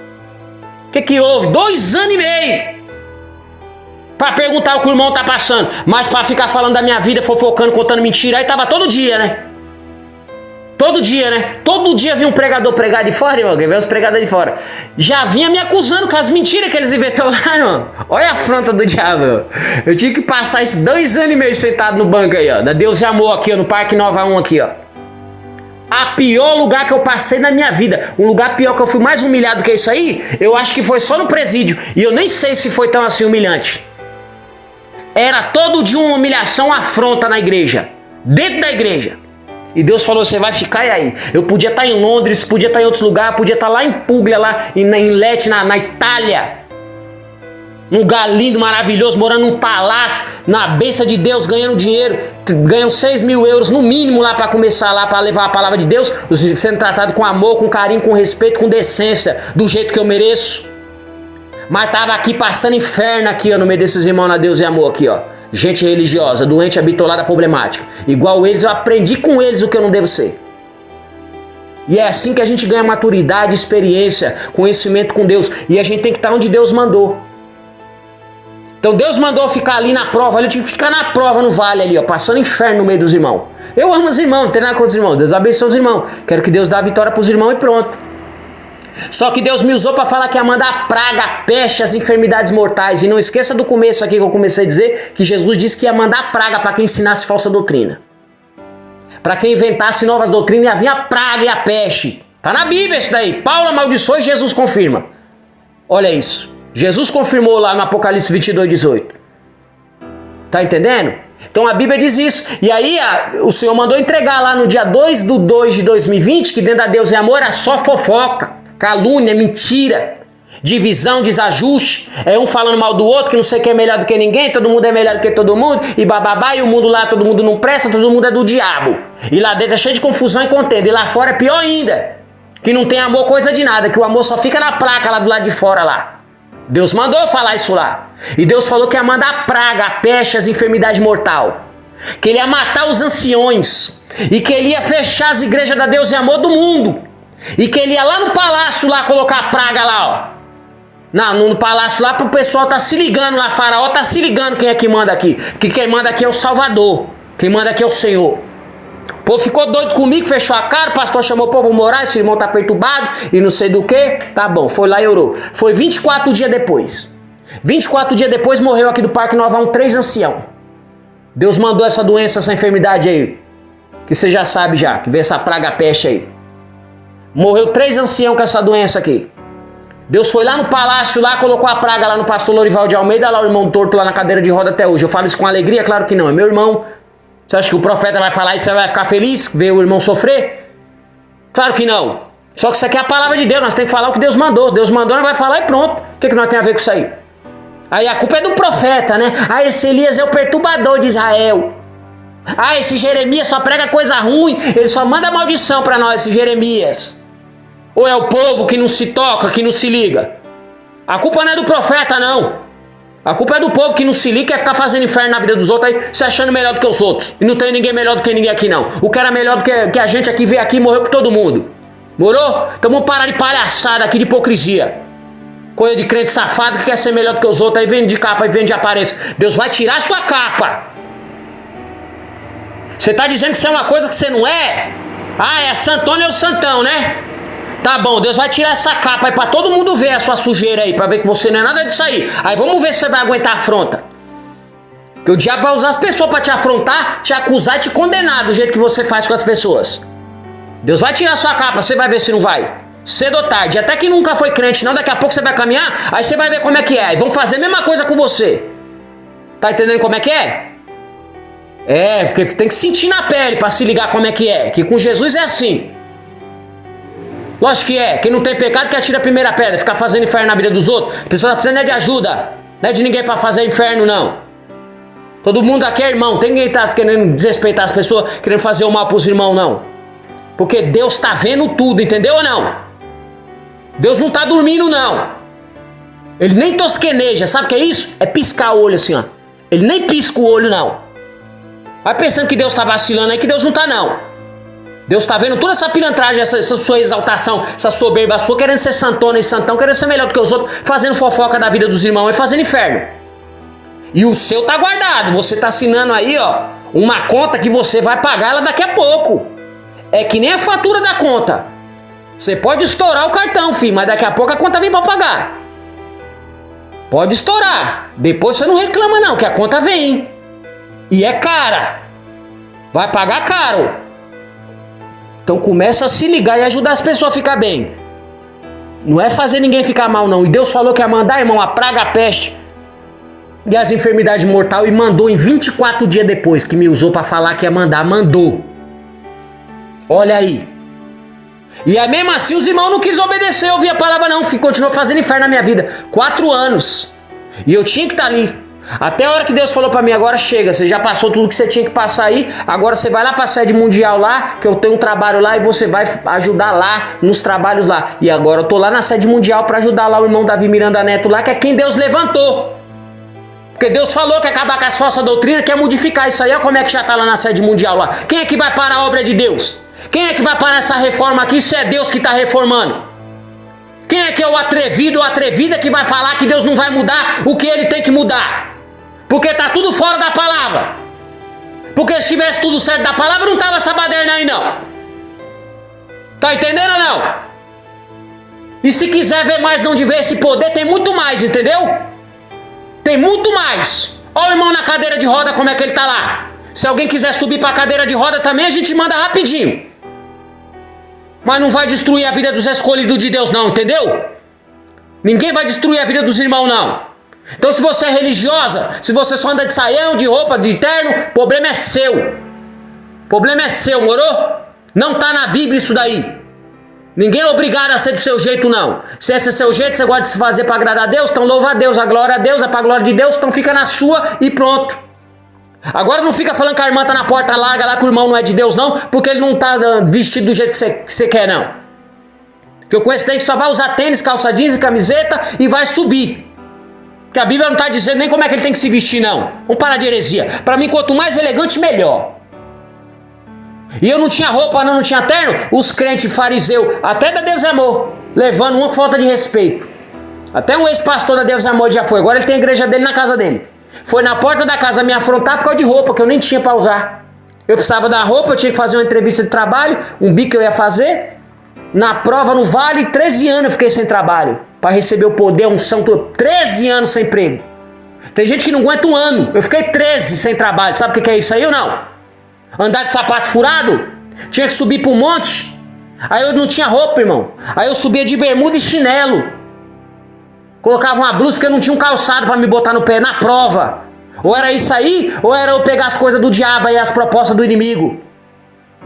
O que houve? 2 anos e meio. Pra perguntar o que o irmão tá passando. Mas pra ficar falando da minha vida, fofocando, contando mentira, aí tava todo dia, né? Todo dia, né? Todo dia vinha um pregador pregar de fora, irmão. Vem os pregadores de fora. Já vinha me acusando com as mentiras que eles inventam lá, irmão. Olha a afronta do diabo, irmão. Eu tive que passar esses 2 anos e meio sentado no banco aí, ó. Da Deus e Amor aqui, ó. No Parque Nova 1 aqui, ó. A pior lugar que eu passei na minha vida. Um lugar pior que eu fui mais humilhado que isso aí, eu acho que foi só no presídio. E eu nem sei se foi tão assim humilhante. Era todo dia uma humilhação, uma afronta na igreja. Dentro da igreja. E Deus falou, você vai ficar aí. Eu podia estar em Londres, podia estar em outros lugares, podia estar lá em Puglia, lá em Lecce, na Itália. Um lugar lindo, maravilhoso, morando num palácio, na bênção de Deus, ganhando dinheiro. Ganham 6 mil euros no mínimo lá para começar lá, para levar a palavra de Deus. Sendo tratado com amor, com carinho, com respeito, com decência, do jeito que eu mereço. Mas tava aqui passando inferno aqui, ó, no meio desses irmãos na Deus e Amor aqui, ó. Gente religiosa, doente, habitolada, problemática. Igual eles, eu aprendi com eles o que eu não devo ser. E é assim que a gente ganha maturidade, experiência, conhecimento com Deus. E a gente tem que estar onde Deus mandou. Então Deus mandou ficar ali na prova, ali eu tive que ficar na prova no vale ali, ó, passando inferno no meio dos irmãos. Eu amo os irmãos, não tem nada contra os irmãos. Deus abençoe os irmãos. Quero que Deus dê a vitória para os irmãos e pronto. Só que Deus me usou para falar que ia mandar a praga, a peste, as enfermidades mortais. E não esqueça do começo aqui que eu comecei a dizer, que Jesus disse que ia mandar a praga para quem ensinasse falsa doutrina. Para quem inventasse novas doutrinas, ia vir a praga e a peste. Tá na Bíblia isso daí. Paulo amaldiçoou e Jesus confirma. Olha isso. Jesus confirmou lá no Apocalipse 22:18. Tá entendendo? Então a Bíblia diz isso. E aí o Senhor mandou entregar lá no dia 2/2/2020 que dentro da Deus e Amor era só fofoca. Calúnia, mentira, divisão, desajuste, é um falando mal do outro, que não sei quem é melhor do que ninguém, todo mundo é melhor do que todo mundo, e bababá, e o mundo lá, todo mundo não presta, todo mundo é do diabo. E lá dentro é cheio de confusão e contenda, e lá fora é pior ainda, que não tem amor coisa de nada, que o amor só fica na placa lá do lado de fora lá. Deus mandou falar isso lá. E Deus falou que ia mandar a praga, a peste, as enfermidades mortal, que ele ia matar os anciões, e que ele ia fechar as igrejas da Deus e Amor do mundo. E que ele ia lá no palácio lá colocar a praga lá, ó. No palácio lá pro pessoal tá se ligando lá, Faraó tá se ligando quem é que manda aqui. Que quem manda aqui é o Salvador. Quem manda aqui é o Senhor. O povo ficou doido comigo, fechou a cara, o pastor chamou o povo a morar, esse irmão tá perturbado e não sei do que. Tá bom, foi lá e orou. Foi 24 dias depois. 24 dias depois morreu aqui do Parque Nova 1 3 anciãos. Deus mandou essa doença, essa enfermidade aí. Que você já sabe já, que veio essa praga peste aí. Morreu 3 anciãos com essa doença aqui. Deus foi lá no palácio, lá colocou a praga lá no pastor Lorival de Almeida, lá o irmão torto lá na cadeira de roda até hoje. Eu falo isso com alegria? Claro que não, é meu irmão. Você acha que o profeta vai falar isso e você vai ficar feliz? Ver o irmão sofrer? Claro que não. Só que isso aqui é a palavra de Deus, nós temos que falar o que Deus mandou. Deus mandou, nós vai falar e pronto. O que nós temos a ver com isso aí? Aí a culpa é do profeta, né? Ah, esse Elias é o perturbador de Israel. Ah, esse Jeremias só prega coisa ruim, ele só manda maldição para nós, esse Jeremias. Ou é o povo que não se toca, que não se liga? A culpa não é do profeta, não. A culpa é do povo que não se liga e quer ficar fazendo inferno na vida dos outros aí, se achando melhor do que os outros. E não tem ninguém melhor do que ninguém aqui, não. O que era melhor do que a gente aqui veio aqui e morreu por todo mundo. Morou? Então vamos parar de palhaçada aqui, de hipocrisia. Coisa de crente safado que quer ser melhor do que os outros, aí vende de capa, aí vende de aparência. Deus vai tirar a sua capa. Você tá dizendo que você é uma coisa que você não é? Ah, é Santônio, é o Santão, né? Tá bom, Deus vai tirar essa capa aí pra todo mundo ver a sua sujeira aí, pra ver que você não é nada disso aí. Aí vamos ver se você vai aguentar a afronta. Porque o diabo vai usar as pessoas pra te afrontar, te acusar e te condenar do jeito que você faz com as pessoas. Deus vai tirar a sua capa, você vai ver se não vai. Cedo ou tarde, até que nunca foi crente não, daqui a pouco você vai caminhar, aí você vai ver como é que é. E vão fazer a mesma coisa com você. Tá entendendo como é que é? É, porque tem que sentir na pele pra se ligar como é que é. Que com Jesus é assim. Lógico que é. Quem não tem pecado que atira a primeira pedra. Ficar fazendo inferno na vida dos outros. A pessoa tá precisando de ajuda. Não é de ninguém pra fazer inferno, não. Todo mundo aqui é irmão. Tem ninguém tá querendo desrespeitar as pessoas, querendo fazer o mal pros irmãos, não. Porque Deus tá vendo tudo, entendeu ou não? Deus não tá dormindo, não. Ele nem tosqueneja. Sabe o que é isso? É piscar o olho assim, ó. Ele nem pisca o olho, não. Vai pensando que Deus tá vacilando aí, que Deus não tá, não. Deus tá vendo toda essa pilantragem, essa sua exaltação, essa soberba sua, querendo ser santona e santão, querendo ser melhor do que os outros, fazendo fofoca da vida dos irmãos e fazendo inferno. E o seu tá guardado, você tá assinando aí, ó, uma conta que você vai pagar ela daqui a pouco. É que nem a fatura da conta. Você pode estourar o cartão, filho, mas daqui a pouco a conta vem pra pagar. Pode estourar. Depois você não reclama não, que a conta vem. E é cara. Vai pagar caro. Então começa a se ligar e ajudar as pessoas a ficar bem. Não é fazer ninguém ficar mal não. E Deus falou que ia mandar, irmão, a praga, a peste e as enfermidades mortais, e mandou em 24 dias depois que me usou pra falar que ia mandar. Mandou. Olha aí. E aí mesmo assim os irmãos não quis obedecer, ouvir a palavra não. Continuou fazendo inferno na minha vida. 4 anos. E eu tinha que estar ali. Até a hora que Deus falou pra mim, agora chega, você já passou tudo que você tinha que passar aí, agora você vai lá pra sede mundial lá, que eu tenho um trabalho lá e você vai ajudar lá, nos trabalhos lá. E agora eu tô lá na sede mundial pra ajudar lá o irmão Davi Miranda Neto lá, que é quem Deus levantou. Porque Deus falou que acabar com as falsas doutrinas, quer modificar isso aí, olha como é que já tá lá na sede mundial lá. Quem é que vai parar a obra de Deus? Quem é que vai parar essa reforma aqui se é Deus que tá reformando? Quem é que é o atrevido ou atrevida que vai falar que Deus não vai mudar o que ele tem que mudar? Porque tá tudo fora da palavra. Porque se tivesse tudo certo da palavra, não tava essa baderna aí não. Tá entendendo ou não? E se quiser ver mais não de ver esse poder, tem muito mais, entendeu? Tem muito mais. Olha o irmão na cadeira de roda como é que ele tá lá. Se alguém quiser subir pra cadeira de roda também, a gente manda rapidinho. Mas não vai destruir a vida dos escolhidos de Deus não, entendeu? Ninguém vai destruir a vida dos irmãos não. Então se você é religiosa, se você só anda de saião, de roupa, de terno, problema é seu. Problema é seu, morou? Não tá na Bíblia isso daí. Ninguém é obrigado a ser do seu jeito não. Se esse é seu jeito, você gosta de se fazer para agradar a Deus, então louva a Deus, a glória a Deus, é pra glória de Deus, então fica na sua e pronto. Agora não fica falando que a irmã tá na porta larga lá, que o irmão não é de Deus não, porque ele não tá vestido do jeito que você quer não. Que eu conheço tem que só vai usar tênis, calça jeans e camiseta e vai subir. Porque a Bíblia não está dizendo nem como é que ele tem que se vestir, não. Vamos parar de heresia. Para mim, quanto mais elegante, melhor. E eu não tinha roupa, não tinha terno. Os crentes fariseus, até da Deus Amor, levando uma com falta de respeito. Até um ex-pastor da Deus Amor já foi. Agora ele tem a igreja dele na casa dele. Foi na porta da casa me afrontar por causa de roupa, que eu nem tinha para usar. Eu precisava da roupa, eu tinha que fazer uma entrevista de trabalho, um bico que eu ia fazer. Na prova no Vale, 13 anos eu fiquei sem trabalho. Para receber o poder, a unção, 13 anos sem emprego. Tem gente que não aguenta um ano. Eu fiquei 13 sem trabalho. Sabe o que é isso aí ou não? Andar de sapato furado. Tinha que subir para um monte. Aí eu não tinha roupa, irmão. Aí eu subia de bermuda e chinelo. Colocava uma blusa porque eu não tinha um calçado para me botar no pé na prova. Ou era isso aí, ou era eu pegar as coisas do diabo e as propostas do inimigo.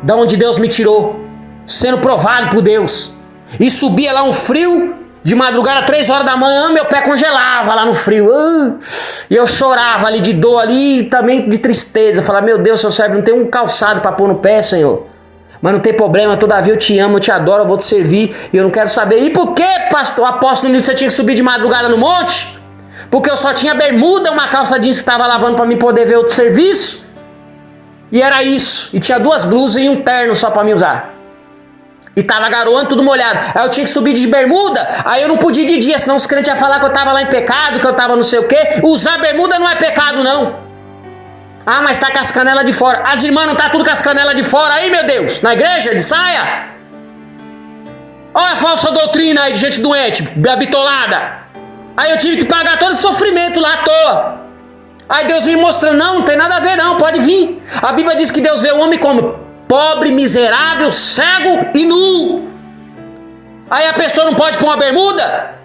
Da onde Deus me tirou. Sendo provado por Deus. E subia lá um frio. De madrugada, 3 horas da manhã, meu pé congelava lá no frio. E eu chorava ali de dor ali e também de tristeza. Falava, meu Deus, seu servo não tem um calçado para pôr no pé, Senhor. Mas não tem problema, todavia eu te amo, eu te adoro, eu vou te servir. E eu não quero saber. E por que, pastor, apóstolo Nilson, você tinha que subir de madrugada no monte? Porque eu só tinha bermuda, uma calça jeans que estava lavando para mim poder ver outro serviço. E era isso. E tinha 2 blusas e um terno só para me usar. E tava garoando, tudo molhado. Aí eu tinha que subir de bermuda. Aí eu não podia ir de dia, senão os crentes iam falar que eu tava lá em pecado, que eu tava não sei o quê. Usar bermuda não é pecado, não. Ah, mas tá com as canelas de fora. As irmãs não tá tudo com as canelas de fora aí, meu Deus? Na igreja, de saia? Olha a falsa doutrina aí de gente doente, bitolada. Aí eu tive que pagar todo esse sofrimento lá à toa. Aí Deus me mostrando, não tem nada a ver não, pode vir. A Bíblia diz que Deus vê o homem como pobre, miserável, cego e nu. Aí a pessoa não pode pôr uma bermuda?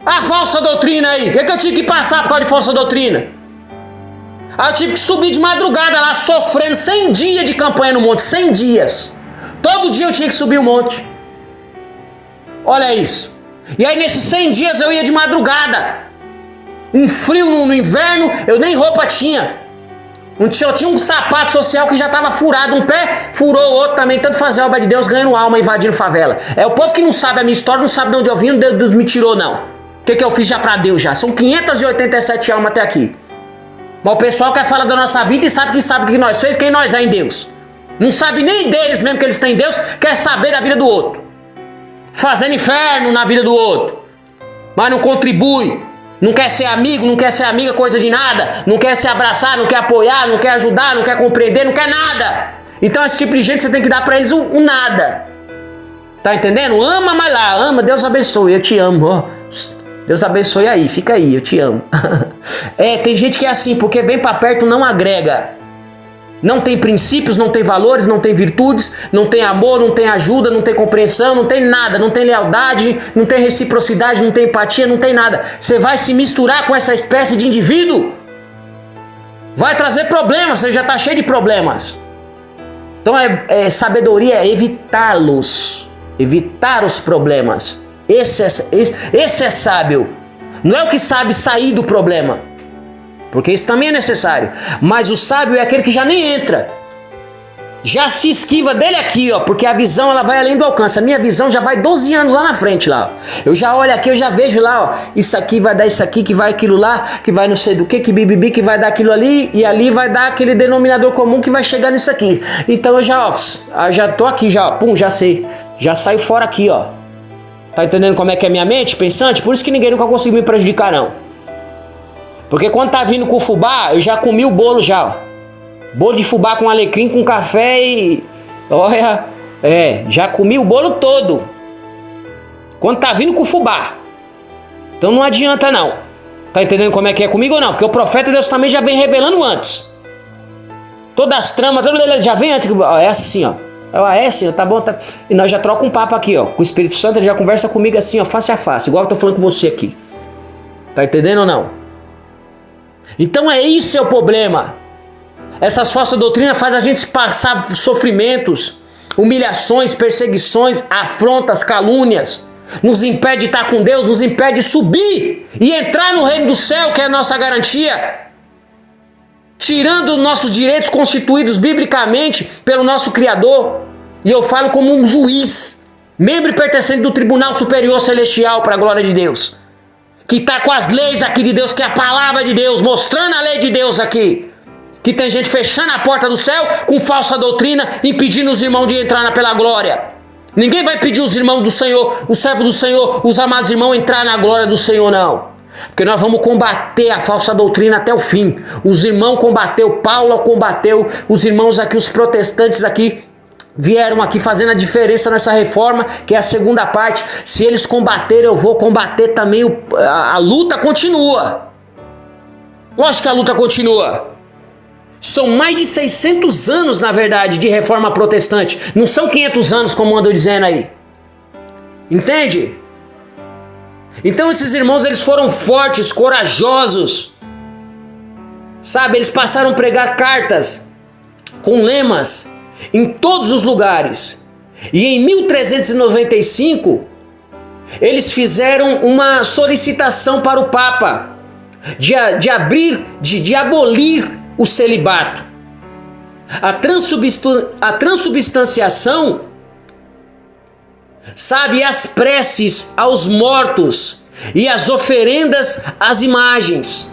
A falsa doutrina aí. O que eu tive que passar por causa de falsa doutrina? Aí eu tive que subir de madrugada lá, sofrendo 100 dias de campanha no monte. 100 dias. Todo dia eu tinha que subir o monte. Olha isso. E aí nesses 100 dias eu ia de madrugada. Um frio no inverno, eu nem roupa tinha. Eu tinha um sapato social que já estava furado, um pé furou o outro também, tanto fazer a obra de Deus ganhando alma, invadindo favela. É o povo que não sabe a minha história, não sabe de onde eu vim, Deus me tirou não. O que eu fiz já pra Deus já? São 587 almas até aqui. Mas o pessoal quer falar da nossa vida e sabe o que nós fez, quem nós é em Deus. Não sabe nem deles mesmo que eles têm em Deus, quer saber da vida do outro. Fazendo inferno na vida do outro. Mas não contribui. Não quer ser amigo, não quer ser amiga, coisa de nada. Não quer se abraçar, não quer apoiar, não quer ajudar, não quer compreender, não quer nada. Então esse tipo de gente você tem que dar pra eles o nada. Tá entendendo? Ama, mas lá, ama, Deus abençoe, eu te amo, ó. Deus abençoe aí, fica aí, eu te amo. Tem gente que é assim, porque vem pra perto não agrega. Não tem princípios, não tem valores, não tem virtudes, não tem amor, não tem ajuda, não tem compreensão, não tem nada, não tem lealdade, não tem reciprocidade, não tem empatia, não tem nada. Você vai se misturar com essa espécie de indivíduo, vai trazer problemas, você já está cheio de problemas. Então sabedoria é evitá-los, evitar os problemas. Esse é sábio. Não é o que sabe sair do problema, porque isso também é necessário. Mas o sábio é aquele que já nem entra, já se esquiva dele aqui, ó, porque a visão ela vai além do alcance. A minha visão já vai 12 anos lá na frente lá, ó. Eu já olho aqui, eu já vejo lá, ó, isso aqui vai dar isso aqui, que vai aquilo lá, que vai não sei do que bibibi, que vai dar aquilo ali, e ali vai dar aquele denominador comum que vai chegar nisso aqui. Então eu já tô aqui já, ó, pum, já sei, já saio fora aqui, ó. Tá entendendo como é que é a minha mente pensante? Por isso que ninguém nunca conseguiu me prejudicar, não. Porque quando tá vindo com o fubá, eu já comi o bolo já, ó. Bolo de fubá com alecrim, com café e... Olha, já comi o bolo todo. Quando tá vindo com o fubá. Então não adianta não. Tá entendendo como é que é comigo ou não? Porque o profeta Deus também já vem revelando antes. Todas as tramas, já vem antes. É assim, ó. É assim, tá bom, tá... E nós já trocamos um papo aqui, ó. Com o Espírito Santo, ele já conversa comigo assim, ó, face a face. Igual eu tô falando com você aqui. Tá entendendo ou não? Então esse é o problema. Essas falsas doutrinas fazem a gente passar sofrimentos, humilhações, perseguições, afrontas, calúnias. Nos impede de estar com Deus, nos impede de subir e entrar no reino do céu, que é a nossa garantia. Tirando nossos direitos constituídos biblicamente pelo nosso Criador. E eu falo como um juiz, membro e pertencente do Tribunal Superior Celestial, para a glória de Deus. Que está com as leis aqui de Deus, que é a palavra de Deus, mostrando a lei de Deus aqui. Que tem gente fechando a porta do céu com falsa doutrina, impedindo os irmãos de entrar pela glória. Ninguém vai pedir os irmãos do Senhor, os servos do Senhor, os amados irmãos entrar na glória do Senhor, não. Porque nós vamos combater a falsa doutrina até o fim. Os irmãos combateu, Paulo combateu, os irmãos aqui, os protestantes aqui, vieram aqui fazendo a diferença nessa reforma, que é a segunda parte. Se eles combaterem, eu vou combater também. A luta continua. Lógico que a luta continua. São mais de 600 anos, na verdade, de reforma protestante. Não são 500 anos, como andam dizendo aí. Entende? Então esses irmãos, eles foram fortes, corajosos. Sabe, eles passaram a pregar cartas com lemas em todos os lugares. E em 1395, eles fizeram uma solicitação para o Papa de abolir o celibato. A transubstanciação, sabe, as preces aos mortos e as oferendas às imagens.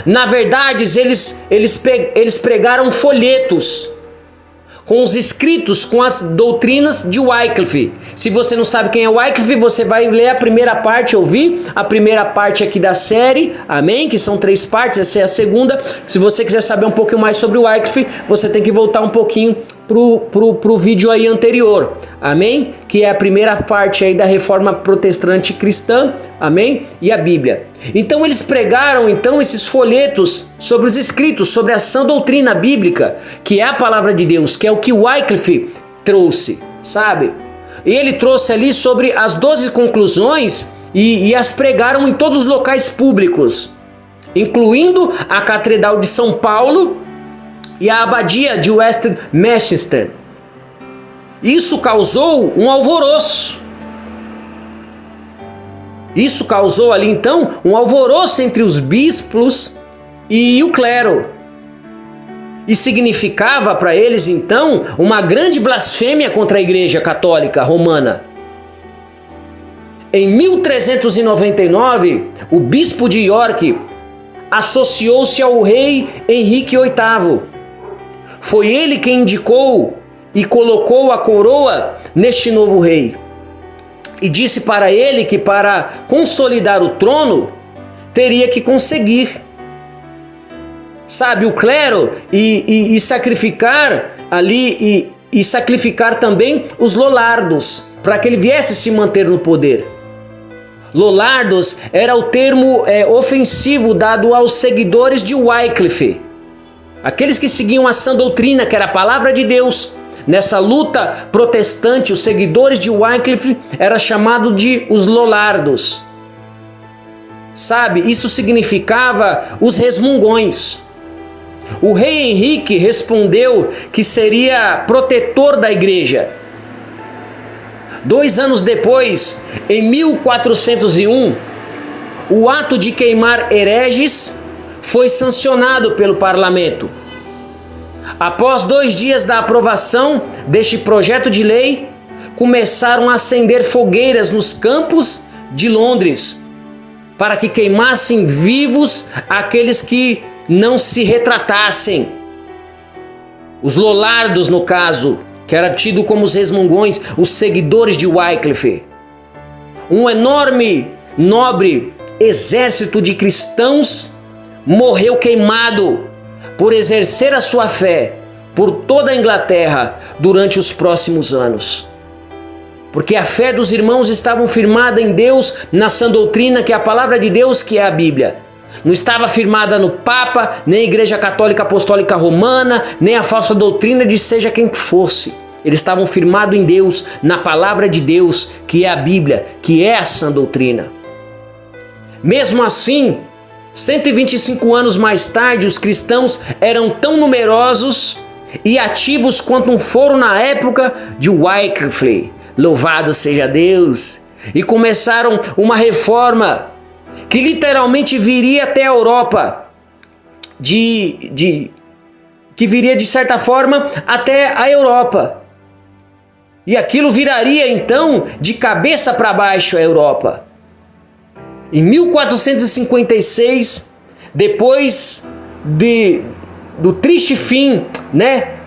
Na verdade, eles pregaram folhetos com os escritos, com as doutrinas de Wycliffe. Se você não sabe quem é Wycliffe, você vai ler a primeira parte, ouvir a primeira parte aqui da série, amém? Que são 3 partes, essa é a segunda. Se você quiser saber um pouquinho mais sobre Wycliffe, você tem que voltar um pouquinho pro vídeo aí anterior, amém? Que é a primeira parte aí da reforma protestante cristã, amém? E a Bíblia. Então eles pregaram então esses folhetos sobre os escritos, sobre a sã doutrina bíblica, que é a palavra de Deus, que é o que Wycliffe trouxe, sabe? E ele trouxe ali sobre as 12 conclusões e as pregaram em todos os locais públicos, incluindo a Catedral de São Paulo e a Abadia de Westminster. Isso causou um alvoroço. Isso causou ali então um alvoroço entre os bispos e o clero. E significava para eles então uma grande blasfêmia contra a Igreja Católica Romana. Em 1399, o bispo de York associou-se ao rei Henrique VIII. Foi ele quem indicou e colocou a coroa neste novo rei. E disse para ele que para consolidar o trono, teria que conseguir sabe, o clero e sacrificar ali e sacrificar também os lollardos, para que ele viesse se manter no poder. Lollardos era o termo ofensivo dado aos seguidores de Wycliffe, aqueles que seguiam a sã doutrina, que era a palavra de Deus. Nessa luta protestante, os seguidores de Wycliffe era chamado de os lollardos. Sabe, isso significava os resmungões. O rei Henrique respondeu que seria protetor da igreja. 2 anos depois, em 1401, o ato de queimar hereges foi sancionado pelo parlamento. Após 2 dias da aprovação deste projeto de lei, começaram a acender fogueiras nos campos de Londres, para que queimassem vivos aqueles que não se retratassem. Os lollardos, no caso, que era tido como os resmungões, os seguidores de Wycliffe. Um enorme, nobre exército de cristãos morreu queimado por exercer a sua fé por toda a Inglaterra durante os próximos anos. Porque a fé dos irmãos estava firmada em Deus, na sã doutrina, que é a palavra de Deus, que é a Bíblia. Não estava firmada no Papa, nem a Igreja Católica Apostólica Romana, nem a falsa doutrina de seja quem fosse. Eles estavam firmados em Deus, na palavra de Deus, que é a Bíblia, que é a sã doutrina. Mesmo assim, 125 anos mais tarde, os cristãos eram tão numerosos e ativos quanto foram na época de Wycliffe. Louvado seja Deus! E começaram uma reforma que literalmente viria até a Europa, que viria de certa forma até a Europa. E aquilo viraria então de cabeça para baixo a Europa. Em 1456, depois do triste fim,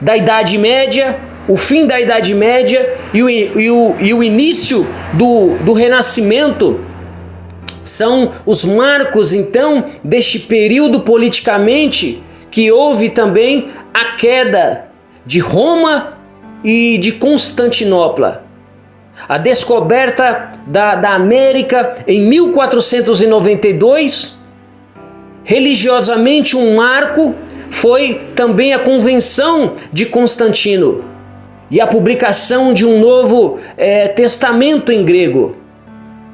da Idade Média, o fim da Idade Média e o início do Renascimento, são os marcos então deste período politicamente que houve também a queda de Roma e de Constantinopla. A descoberta da América em 1492, religiosamente um marco, foi também a Convenção de Constantino e a publicação de um novo testamento em grego.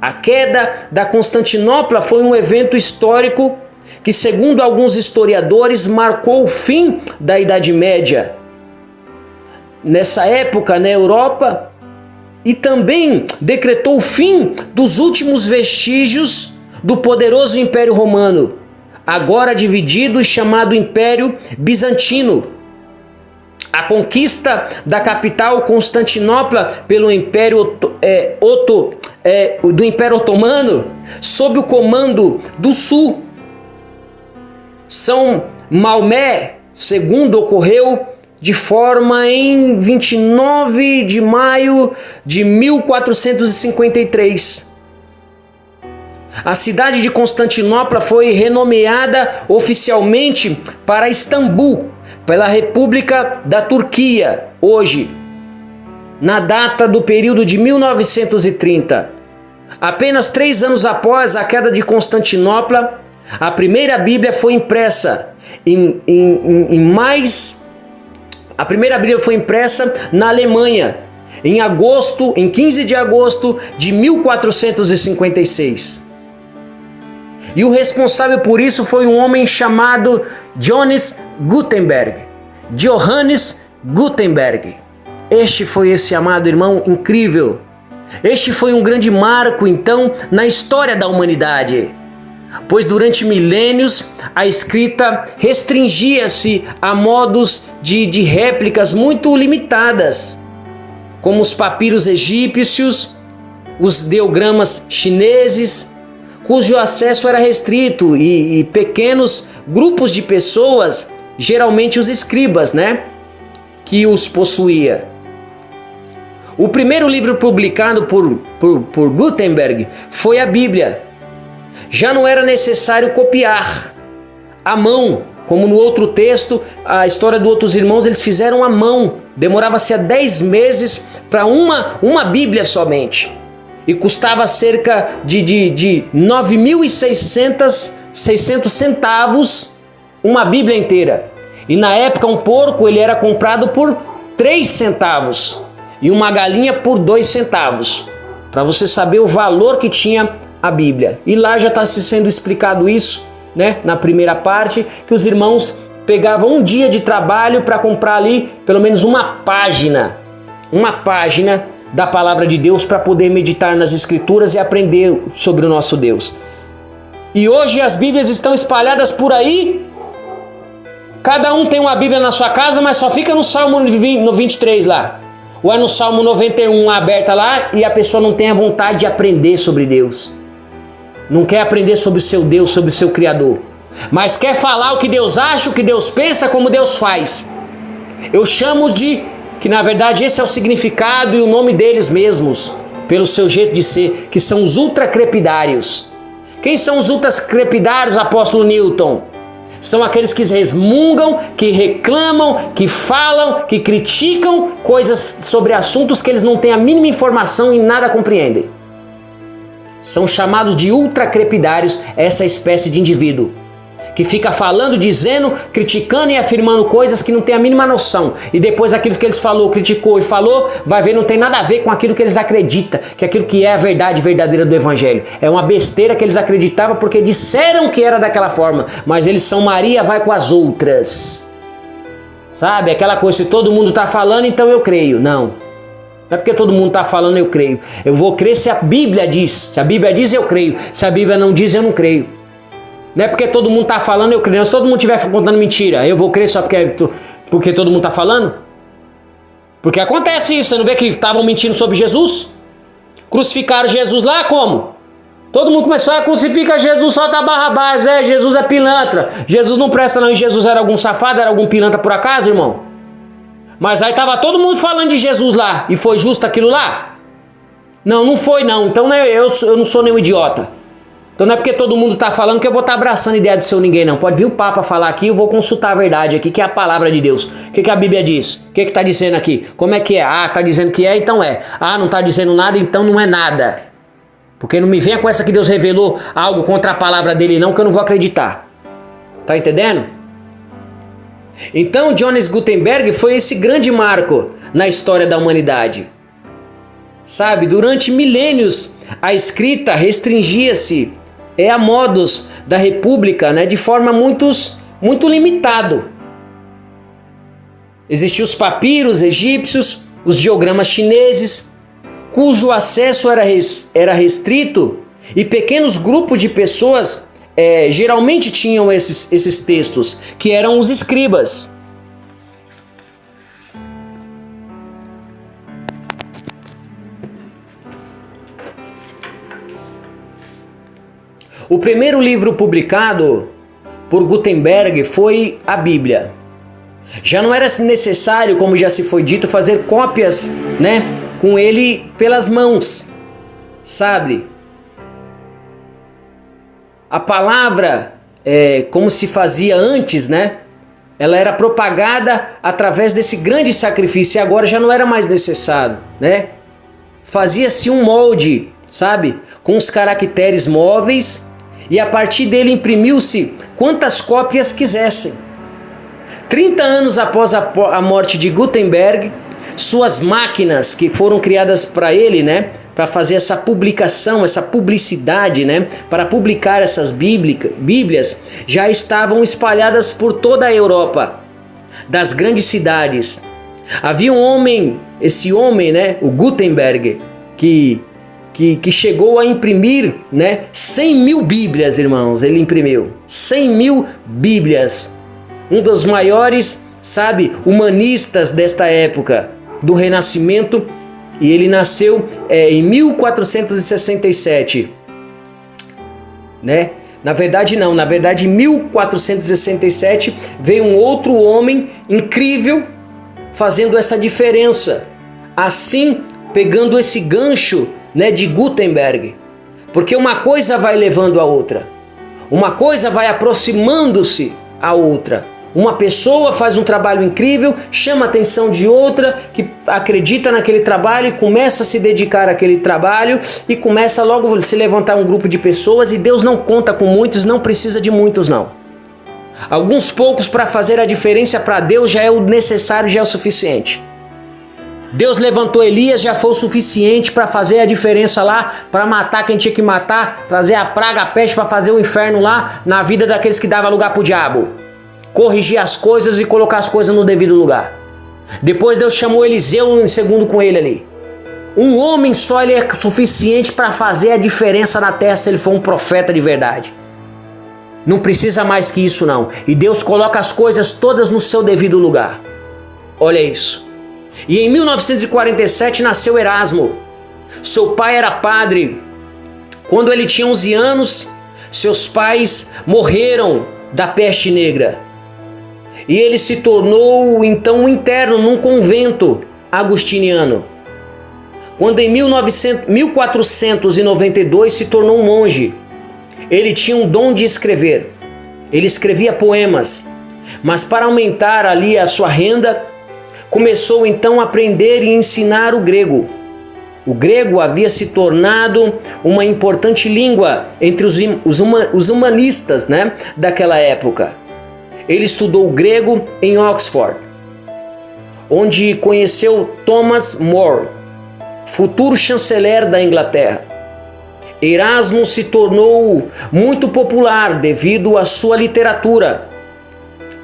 A queda da Constantinopla foi um evento histórico que, segundo alguns historiadores, marcou o fim da Idade Média. Nessa época, na Europa, e também decretou o fim dos últimos vestígios do poderoso Império Romano, agora dividido e chamado Império Bizantino. A conquista da capital Constantinopla pelo Império do Império Otomano, sob o comando do Sul, São Maomé II, ocorreu de forma em 29 de maio de 1453. A cidade de Constantinopla foi renomeada oficialmente para Istambul, pela República da Turquia, hoje, na data do período de 1930. Apenas 3 anos após a queda de Constantinopla, a primeira Bíblia foi impressa A primeira Bíblia foi impressa na Alemanha, em 15 de agosto de 1456. E o responsável por isso foi um homem chamado Johannes Gutenberg. Este foi esse amado irmão incrível. Este foi um grande marco, então, na história da humanidade, pois durante milênios a escrita restringia-se a modos de réplicas muito limitadas, como os papiros egípcios, os ideogramas chineses, cujo acesso era restrito e pequenos grupos de pessoas, geralmente os escribas, que os possuía. O primeiro livro publicado por Gutenberg foi a Bíblia. Já não era necessário copiar à mão Como no outro texto, a história dos outros irmãos, eles fizeram à mão. Demorava-se 10 meses para uma Bíblia somente. E custava cerca de 9.600 centavos uma Bíblia inteira. E na época um porco ele era comprado por 3 centavos e uma galinha por 2 centavos. Para você saber o valor que tinha a Bíblia. E lá já está sendo explicado isso, né? Na primeira parte, que os irmãos pegavam um dia de trabalho para comprar ali pelo menos uma página da palavra de Deus para poder meditar nas escrituras e aprender sobre o nosso Deus. E hoje as Bíblias estão espalhadas por aí. Cada um tem uma Bíblia na sua casa, mas só fica no Salmo no 23 lá. Ou é no Salmo 91 aberta lá e a pessoa não tem a vontade de aprender sobre Deus. Não quer aprender sobre o seu Deus, sobre o seu Criador. Mas quer falar o que Deus acha, o que Deus pensa, como Deus faz. Eu chamo de que na verdade esse é o significado e o nome deles mesmos, pelo seu jeito de ser, que são os ultracrepidários. Quem são os ultracrepidários, apóstolo Newton? São aqueles que resmungam, que reclamam, que falam, que criticam coisas sobre assuntos que eles não têm a mínima informação e nada compreendem. São chamados de ultracrepidários essa espécie de indivíduo que fica falando, dizendo, criticando e afirmando coisas que não tem a mínima noção. E depois aquilo que eles falou, criticou e falou, vai ver, não tem nada a ver com aquilo que eles acreditam, que é aquilo que é a verdade verdadeira do Evangelho. É uma besteira que eles acreditavam porque disseram que era daquela forma, mas eles são Maria vai com as outras. Sabe, aquela coisa, se todo mundo está falando, então eu creio. Não. Não é porque todo mundo está falando, eu creio. Eu vou crer se a Bíblia diz. Se a Bíblia diz, eu creio. Se a Bíblia não diz, eu não creio. Não é porque todo mundo está falando, eu creio. Se todo mundo estiver contando mentira, eu vou crer só porque todo mundo está falando? Porque acontece isso. Você não vê que estavam mentindo sobre Jesus? Crucificaram Jesus lá como? Todo mundo começou a crucificar Jesus, solta Barrabás. Jesus é pilantra. Jesus não presta não. E Jesus era algum safado, era algum pilantra por acaso, irmão? Mas aí estava todo mundo falando de Jesus lá. E foi justo aquilo lá? Não, não foi não. Então eu não sou nenhum idiota. Então não é porque todo mundo está falando que eu vou estar abraçando a ideia do seu ninguém não. Pode vir o Papa falar aqui, eu vou consultar a verdade aqui, que é a palavra de Deus. O que a Bíblia diz? O que está dizendo aqui? Como é que é? Ah, está dizendo que é, então é. Ah, não está dizendo nada, então não é nada. Porque não me venha com essa que Deus revelou algo contra a palavra dele não, que eu não vou acreditar. Tá entendendo? Então Johannes Gutenberg foi esse grande marco na história da humanidade. Sabe, durante milênios a escrita restringia-se a modos da República, né, de forma muito limitado. Existiam os papiros egípcios, os diogramas chineses, cujo acesso era restrito e pequenos grupos de pessoas geralmente tinham esses textos, que eram os escribas. O primeiro livro publicado por Gutenberg foi a Bíblia. Já não era necessário, como já se foi dito, fazer cópias, né, com ele pelas mãos, sabe? A palavra, como se fazia antes, né, ela era propagada através desse grande sacrifício e agora já não era mais necessário, né? Fazia-se um molde, sabe, com os caracteres móveis e a partir dele imprimiu-se quantas cópias quisessem. 30 anos após a morte de Gutenberg, suas máquinas que foram criadas para ele, né, para fazer essa publicação, essa publicidade, né, para publicar essas bíblias, já estavam espalhadas por toda a Europa, das grandes cidades. Havia um homem, esse homem, né, o Gutenberg, que chegou a imprimir, né, 100 mil Bíblias, irmãos. Ele imprimiu 100 mil Bíblias. Um dos maiores, sabe, humanistas desta época, do Renascimento. E ele nasceu em 1467. Né? Na verdade não, na verdade em 1467 veio um outro homem incrível fazendo essa diferença. Assim, pegando esse gancho, né, de Gutenberg, porque uma coisa vai levando a outra, uma coisa vai aproximando-se a outra. Uma pessoa faz um trabalho incrível, chama a atenção de outra que acredita naquele trabalho e começa a se dedicar àquele trabalho e começa logo a se levantar um grupo de pessoas, e Deus não conta com muitos, não precisa de muitos não. Alguns poucos para fazer a diferença para Deus já é o necessário, já é o suficiente. Deus levantou Elias, já foi o suficiente para fazer a diferença lá, para matar quem tinha que matar, trazer a praga, a peste, para fazer o inferno lá na vida daqueles que davam lugar para o diabo. Corrigir as coisas e colocar as coisas no devido lugar. Depois Deus chamou Eliseu em segundo com ele ali. Um homem só ele é suficiente para fazer a diferença na terra se ele for um profeta de verdade. Não precisa mais que isso não. E Deus coloca as coisas todas no seu devido lugar. Olha isso. E em 1947 nasceu Erasmo. Seu pai era padre. Quando ele tinha 11 anos, seus pais morreram da peste negra. E ele se tornou então um interno num convento agustiniano. Quando em 1492 se tornou um monge. Ele tinha um dom de escrever. Ele escrevia poemas. Mas para aumentar ali a sua renda, começou então a aprender e ensinar o grego. O grego havia se tornado uma importante língua entre os humanistas, né, daquela época. Ele estudou grego em Oxford, onde conheceu Thomas More, futuro chanceler da Inglaterra. Erasmo se tornou muito popular devido à sua literatura.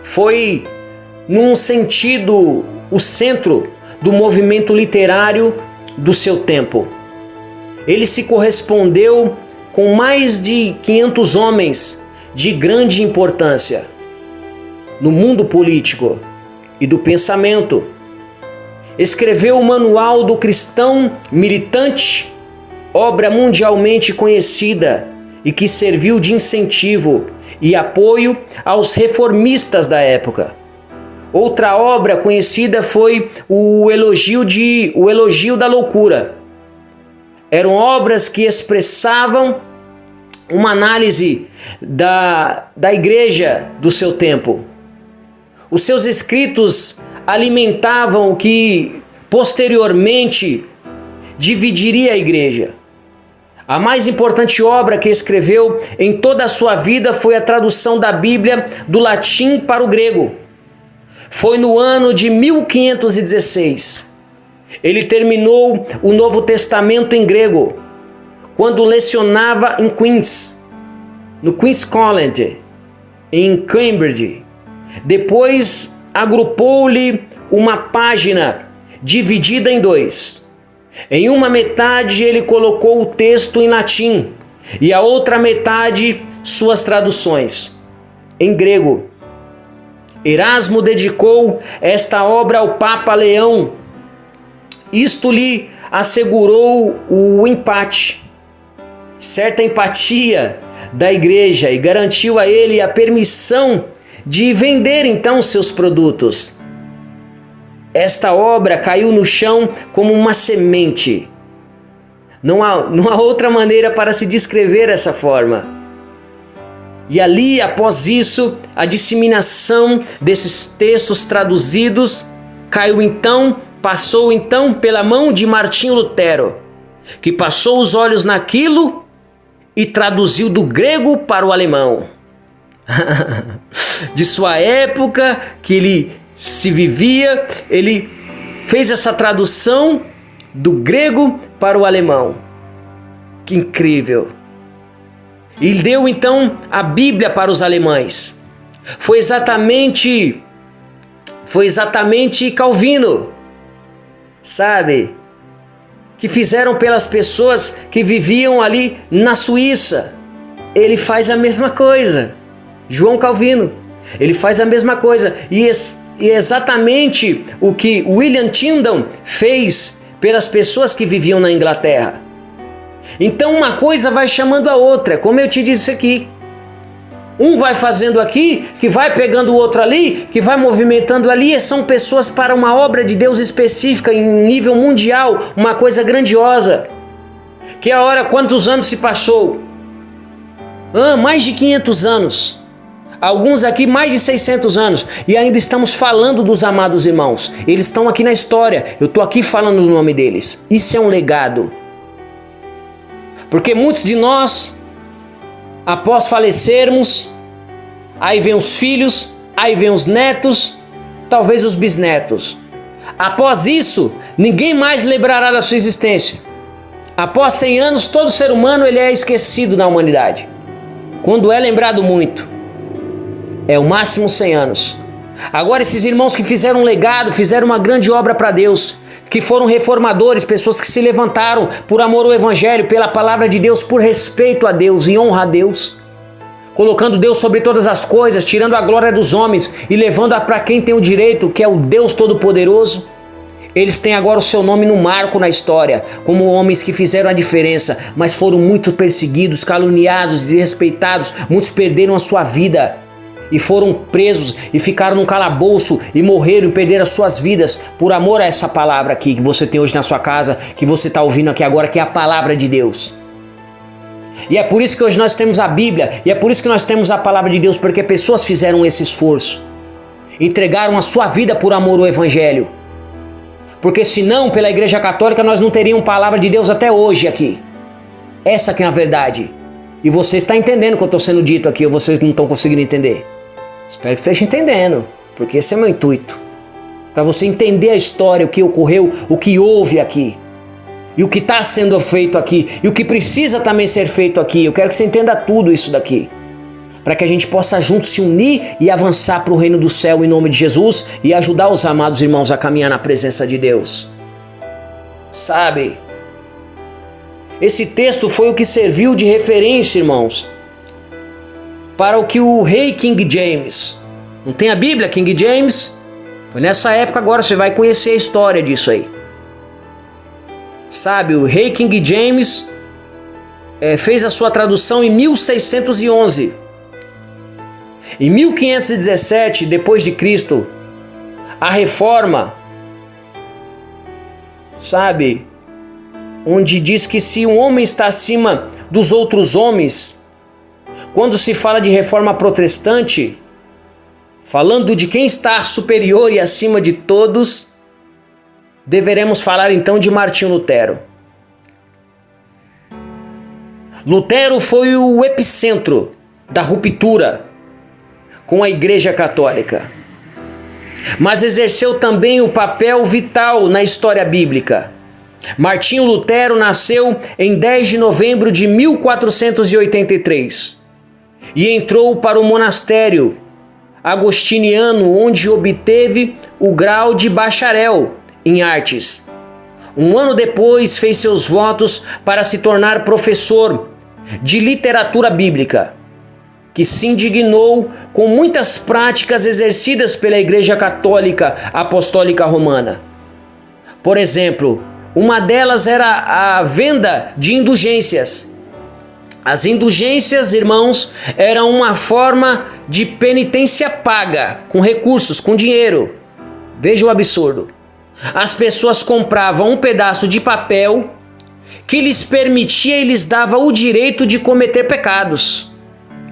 Foi, num sentido, o centro do movimento literário do seu tempo. Ele se correspondeu com mais de 500 homens de grande importância no mundo político e do pensamento. Escreveu o Manual do Cristão Militante, obra mundialmente conhecida e que serviu de incentivo e apoio aos reformistas da época. Outra obra conhecida foi o Elogio da Loucura. Eram obras que expressavam uma análise da igreja do seu tempo. Os seus escritos alimentavam o que posteriormente dividiria a igreja. A mais importante obra que escreveu em toda a sua vida foi a tradução da Bíblia do latim para o grego. Foi no ano de 1516. Ele terminou o Novo Testamento em grego, quando lecionava em Queens, no Queen's College, em Cambridge. Depois agrupou-lhe uma página dividida em dois. Em uma metade ele colocou o texto em latim e a outra metade suas traduções em grego. Erasmo dedicou esta obra ao Papa Leão. Isto lhe assegurou o empate, certa empatia da igreja, e garantiu a ele a permissão de vender então seus produtos. Esta obra caiu no chão como uma semente. Não há outra maneira para se descrever essa forma. E ali, após isso, a disseminação desses textos traduzidos passou então pela mão de Martinho Lutero, que passou os olhos naquilo e traduziu do grego para o alemão. De sua época que ele se vivia, ele fez essa tradução do grego para o alemão. Que incrível! E deu então a Bíblia para os alemães. Foi exatamente Calvino, sabe? Que fizeram pelas pessoas que viviam ali na Suíça. Ele faz a mesma coisa. João Calvino, ele faz a mesma coisa. E exatamente o que William Tyndale fez pelas pessoas que viviam na Inglaterra. Então uma coisa vai chamando a outra, como eu te disse aqui. Um vai fazendo aqui, que vai pegando o outro ali, que vai movimentando ali, e são pessoas para uma obra de Deus específica em nível mundial, uma coisa grandiosa. Que a hora, quantos anos se passou? Mais de 500 anos. Alguns aqui mais de 600 anos e ainda estamos falando dos amados irmãos. Eles estão aqui na história, eu estou aqui falando o nome deles. Isso é um legado. Porque muitos de nós, após falecermos, aí vem os filhos, aí vem os netos, talvez os bisnetos. Após isso, ninguém mais lembrará da sua existência. Após 100 anos, todo ser humano ele é esquecido na humanidade. Quando é lembrado muito, é o máximo 100 anos. Agora esses irmãos que fizeram um legado, fizeram uma grande obra para Deus, que foram reformadores, pessoas que se levantaram por amor ao Evangelho, pela palavra de Deus, por respeito a Deus e honra a Deus, colocando Deus sobre todas as coisas, tirando a glória dos homens e levando-a para quem tem o direito, que é o Deus Todo-Poderoso. Eles têm agora o seu nome no marco na história, como homens que fizeram a diferença, mas foram muito perseguidos, caluniados, desrespeitados, muitos perderam a sua vida e foram presos e ficaram num calabouço e morreram e perderam as suas vidas por amor a essa palavra aqui que você tem hoje na sua casa, que você está ouvindo aqui agora, que é a palavra de Deus. E é por isso que hoje nós temos a Bíblia, e é por isso que nós temos a palavra de Deus, porque pessoas fizeram esse esforço, entregaram a sua vida por amor ao Evangelho. Porque senão, pela Igreja Católica, nós não teríamos palavra de Deus até hoje aqui. Essa que é a verdade. E você está entendendo o que eu estou sendo dito aqui, ou vocês não estão conseguindo entender? Espero que esteja entendendo, porque esse é meu intuito. Para você entender a história, o que ocorreu, o que houve aqui. E o que está sendo feito aqui. E o que precisa também ser feito aqui. Eu quero que você entenda tudo isso daqui. Para que a gente possa juntos se unir e avançar para o reino do céu em nome de Jesus e ajudar os amados irmãos a caminhar na presença de Deus. Sabe? Esse texto foi o que serviu de referência, irmãos, para o que o rei King James, não tem a Bíblia King James? Foi nessa época, agora você vai conhecer a história disso aí. Sabe, o rei King James fez a sua tradução em 1611. Em 1517, depois de Cristo, a reforma, sabe, onde diz que se um homem está acima dos outros homens, quando se fala de reforma protestante, falando de quem está superior e acima de todos, deveremos falar então de Martinho Lutero. Lutero foi o epicentro da ruptura com a Igreja Católica, mas exerceu também o papel vital na história bíblica. Martinho Lutero nasceu em 10 de novembro de 1483 e entrou para o monastério agostiniano, onde obteve o grau de bacharel em artes. Um ano depois fez seus votos para se tornar professor de literatura bíblica, que se indignou com muitas práticas exercidas pela Igreja Católica Apostólica Romana. Por exemplo, uma delas era a venda de indulgências. As indulgências, irmãos, eram uma forma de penitência paga, com recursos, com dinheiro. Veja o absurdo. As pessoas compravam um pedaço de papel que lhes permitia e lhes dava o direito de cometer pecados.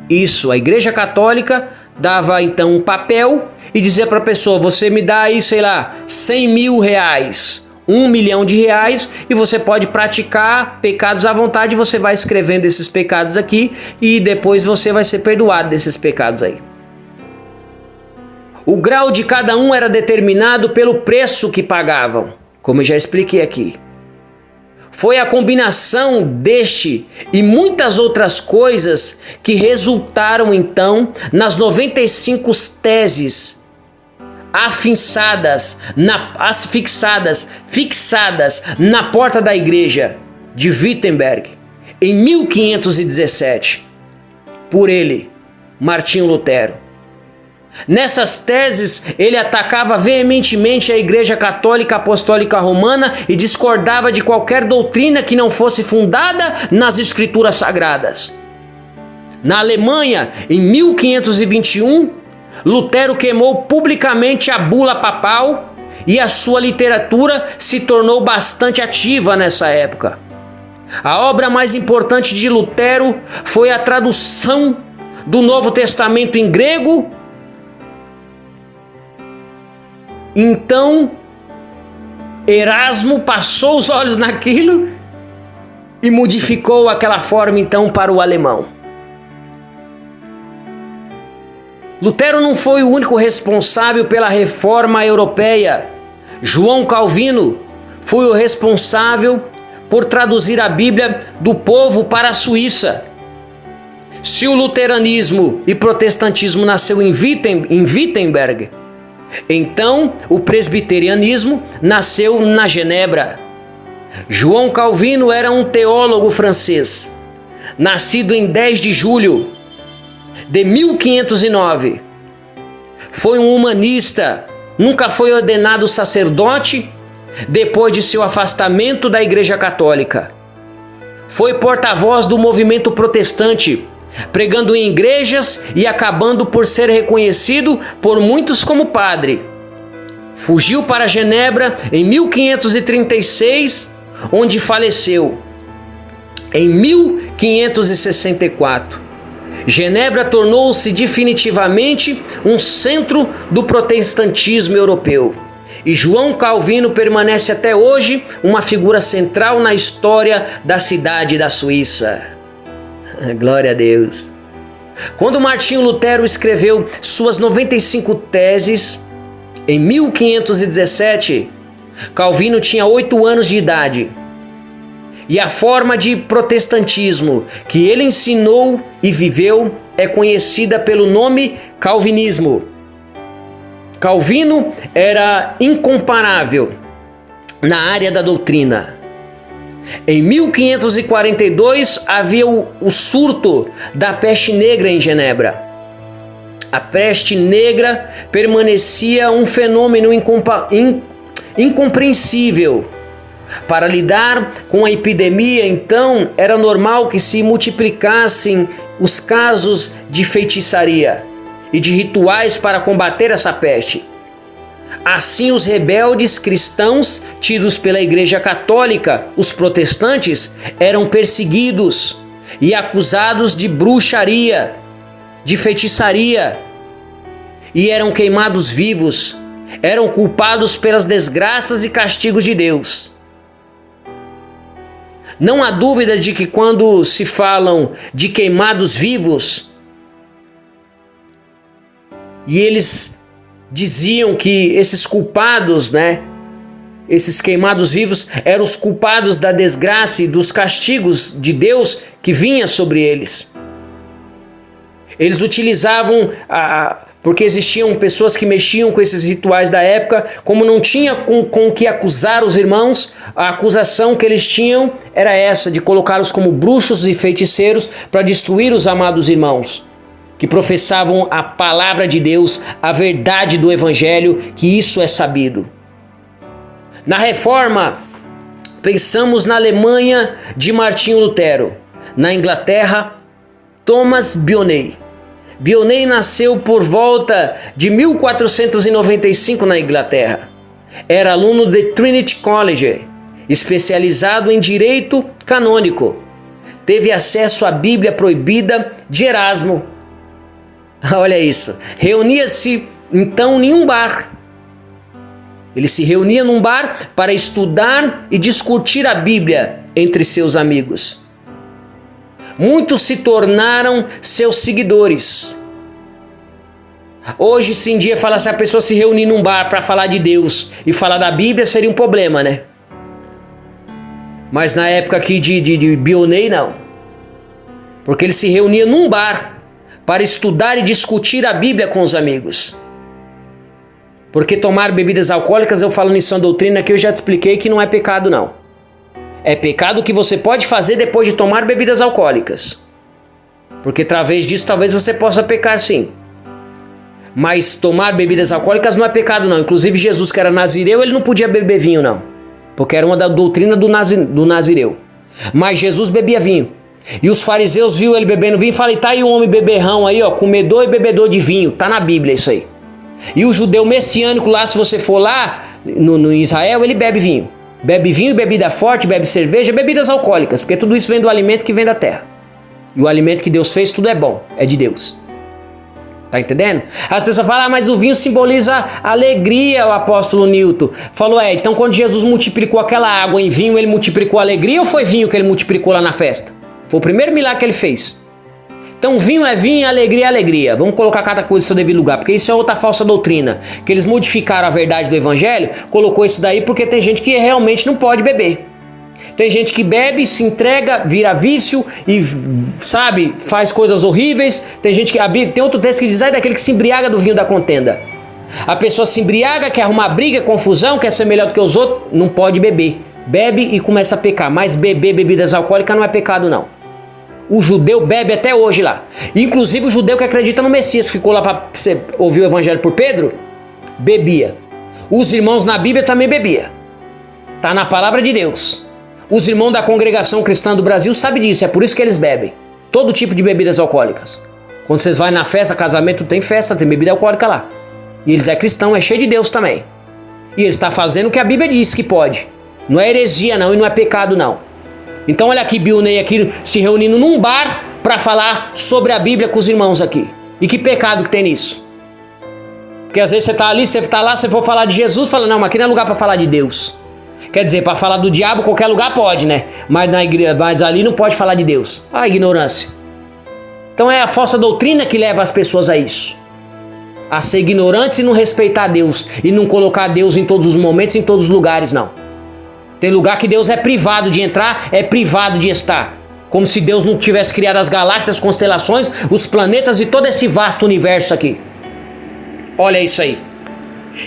Isso, a Igreja Católica dava então um papel e dizia para a pessoa: você me dá aí, sei lá, 100 mil reais, 1 milhão de reais, e você pode praticar pecados à vontade. Você vai escrevendo esses pecados aqui e depois você vai ser perdoado desses pecados aí. O grau de cada um era determinado pelo preço que pagavam, como eu já expliquei aqui. Foi a combinação deste e muitas outras coisas que resultaram então nas 95 teses fixadas na porta da igreja de Wittenberg em 1517 por ele, Martinho Lutero. Nessas teses, ele atacava veementemente a Igreja Católica Apostólica Romana e discordava de qualquer doutrina que não fosse fundada nas Escrituras Sagradas. Na Alemanha, em 1521, Lutero queimou publicamente a bula papal e a sua literatura se tornou bastante ativa nessa época. A obra mais importante de Lutero foi a tradução do Novo Testamento em grego. Então, Erasmo passou os olhos naquilo e modificou aquela forma então para o alemão. Lutero não foi o único responsável pela reforma europeia. João Calvino foi o responsável por traduzir a Bíblia do povo para a Suíça. Se o luteranismo e protestantismo nasceu em Wittenberg, então o presbiterianismo nasceu na Genebra. João Calvino era um teólogo francês, nascido em 10 de julho de 1509. Foi um humanista, nunca foi ordenado sacerdote depois de seu afastamento da Igreja Católica. Foi porta-voz do movimento protestante, pregando em igrejas e acabando por ser reconhecido por muitos como padre. Fugiu para Genebra em 1536, onde faleceu em 1564. Genebra tornou-se definitivamente um centro do protestantismo europeu. E João Calvino permanece até hoje uma figura central na história da cidade da Suíça. Glória a Deus. Quando Martinho Lutero escreveu suas 95 teses, em 1517, Calvino tinha 8 anos de idade. E a forma de protestantismo que ele ensinou e viveu é conhecida pelo nome calvinismo. Calvino era incomparável na área da doutrina. Em 1542 havia o surto da peste negra em Genebra. A peste negra permanecia um fenômeno incompreensível. Para lidar com a epidemia, então, era normal que se multiplicassem os casos de feitiçaria e de rituais para combater essa peste. Assim, os rebeldes cristãos, tidos pela Igreja Católica, os protestantes, eram perseguidos e acusados de bruxaria, de feitiçaria, e eram queimados vivos, eram culpados pelas desgraças e castigos de Deus. Não há dúvida de que quando se falam de queimados vivos, e eles diziam que esses culpados, esses queimados vivos eram os culpados da desgraça e dos castigos de Deus que vinha sobre eles. Eles utilizavam, porque existiam pessoas que mexiam com esses rituais da época, como não tinha com que acusar os irmãos, a acusação que eles tinham era essa, de colocá-los como bruxos e feiticeiros para destruir os amados irmãos, que professavam a palavra de Deus, a verdade do Evangelho, que isso é sabido. Na Reforma, pensamos na Alemanha de Martinho Lutero, na Inglaterra, Thomas Bionnet. Bionnet nasceu por volta de 1495 na Inglaterra. Era aluno de Trinity College, especializado em direito canônico. Teve acesso à Bíblia proibida de Erasmo. Olha isso. Reunia-se então em um bar. Ele se reunia num bar para estudar e discutir a Bíblia entre seus amigos. Muitos se tornaram seus seguidores. Hoje, se em dia, se a pessoa se reunir num bar para falar de Deus e falar da Bíblia, seria um problema, né? Mas na época aqui de Bionnet, não. Porque ele se reunia num bar para estudar e discutir a Bíblia com os amigos. Porque tomar bebidas alcoólicas, eu falo nisso na doutrina que eu já te expliquei que não é pecado, não. É pecado que você pode fazer depois de tomar bebidas alcoólicas. Porque através disso talvez você possa pecar sim. Mas tomar bebidas alcoólicas não é pecado não. Inclusive Jesus, que era nazireu, ele não podia beber vinho não. Porque era uma da doutrina do nazireu. Mas Jesus bebia vinho. E os fariseus viram ele bebendo vinho e falaram, tá aí um homem beberrão aí, ó, comedor e bebedor de vinho. Tá na Bíblia isso aí. E o judeu messiânico lá, se você for lá no Israel, ele bebe vinho. Bebe vinho, bebida forte, bebe cerveja, bebidas alcoólicas, porque tudo isso vem do alimento que vem da terra. E o alimento que Deus fez, tudo é bom, é de Deus. Tá entendendo? As pessoas falam, mas o vinho simboliza alegria, o apóstolo Newton. Falou, então quando Jesus multiplicou aquela água em vinho, ele multiplicou alegria ou foi vinho que ele multiplicou lá na festa? Foi o primeiro milagre que ele fez. Então vinho é vinho, alegria é alegria. Vamos colocar cada coisa no seu devido lugar, porque isso é outra falsa doutrina. Que eles modificaram a verdade do evangelho, colocou isso daí porque tem gente que realmente não pode beber. Tem gente que bebe, se entrega, vira vício e, sabe, faz coisas horríveis. Tem gente que... Tem outro texto que diz, daquele que se embriaga do vinho da contenda. A pessoa se embriaga, quer arrumar briga, confusão, quer ser melhor do que os outros, não pode beber. Bebe e começa a pecar. Mas beber bebidas alcoólicas não é pecado, não. O judeu bebe até hoje lá. Inclusive o judeu que acredita no Messias, que ficou lá para ouvir o evangelho por Pedro, bebia. Os irmãos na Bíblia também bebia. Tá na palavra de Deus. Os irmãos da congregação cristã do Brasil sabem disso, é por isso que eles bebem. Todo tipo de bebidas alcoólicas. Quando vocês vão na festa, casamento, tem festa, tem bebida alcoólica lá. E eles é cristão, é cheio de Deus também. E eles estão fazendo o que a Bíblia diz que pode. Não é heresia não, e não é pecado não. Então olha aqui, Bill Ney aqui se reunindo num bar para falar sobre a Bíblia com os irmãos aqui. E que pecado que tem nisso? Porque às vezes você tá ali, você tá lá, você for falar de Jesus, fala, não, mas aqui não é lugar para falar de Deus. Quer dizer, para falar do diabo, qualquer lugar pode, né? Mas, mas ali não pode falar de Deus. A ignorância. Então é a falsa doutrina que leva as pessoas a isso. A ser ignorantes e não respeitar Deus. E não colocar Deus em todos os momentos, em todos os lugares, não. Tem lugar que Deus é privado de entrar, é privado de estar. Como se Deus não tivesse criado as galáxias, as constelações, os planetas e todo esse vasto universo aqui. Olha isso aí.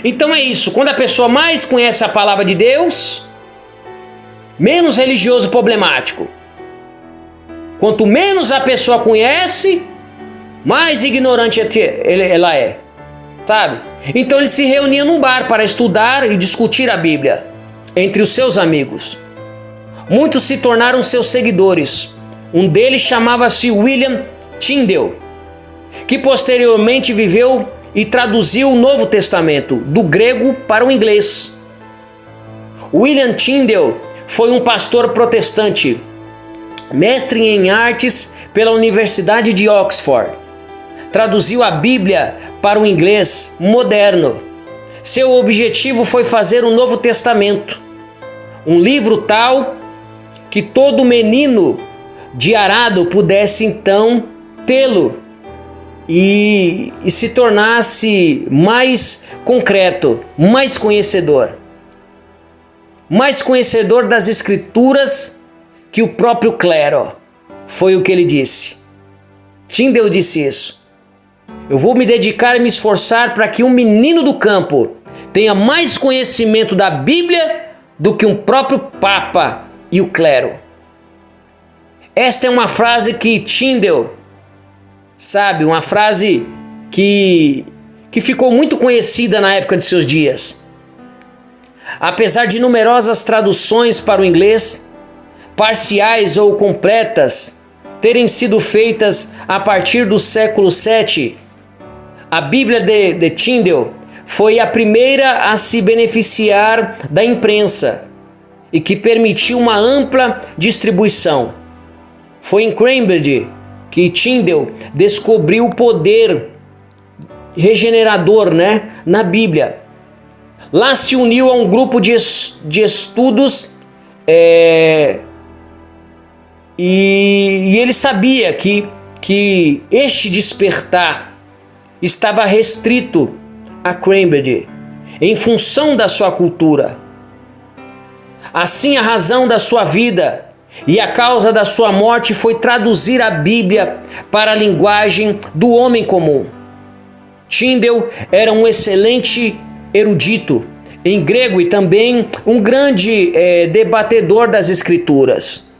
Então é isso, quando a pessoa mais conhece a palavra de Deus, menos religioso problemático. Quanto menos a pessoa conhece, mais ignorante ela é, sabe? Então ele se reunia num bar para estudar e discutir a Bíblia entre os seus amigos. Muitos se tornaram seus seguidores. Um deles chamava-se William Tyndale, que posteriormente viveu e traduziu o Novo Testamento do grego para o inglês. William Tyndale foi um pastor protestante, mestre em artes pela Universidade de Oxford. Traduziu a Bíblia para o inglês moderno. Seu objetivo foi fazer o Novo Testamento, um livro tal que todo menino de arado pudesse então tê-lo e se tornasse mais concreto, mais conhecedor das Escrituras que o próprio clero. Foi o que ele disse. Tyndale disse isso. Eu vou me dedicar e me esforçar para que um menino do campo tenha mais conhecimento da Bíblia do que um próprio Papa e o clero. Esta é uma frase que Tyndale, sabe, uma frase que ficou muito conhecida na época de seus dias. Apesar de numerosas traduções para o inglês, parciais ou completas, terem sido feitas a partir do século VII, a Bíblia de Tyndale foi a primeira a se beneficiar da imprensa e que permitiu uma ampla distribuição. Foi em Cambridge que Tyndale descobriu o poder regenerador, na Bíblia. Lá se uniu a um grupo de estudos e ele sabia que este despertar estava restrito a Cambridge em função da sua cultura. Assim, a razão da sua vida e a causa da sua morte foi traduzir a Bíblia para a linguagem do homem comum. Tyndale era um excelente erudito em grego e também um grande debatedor das Escrituras.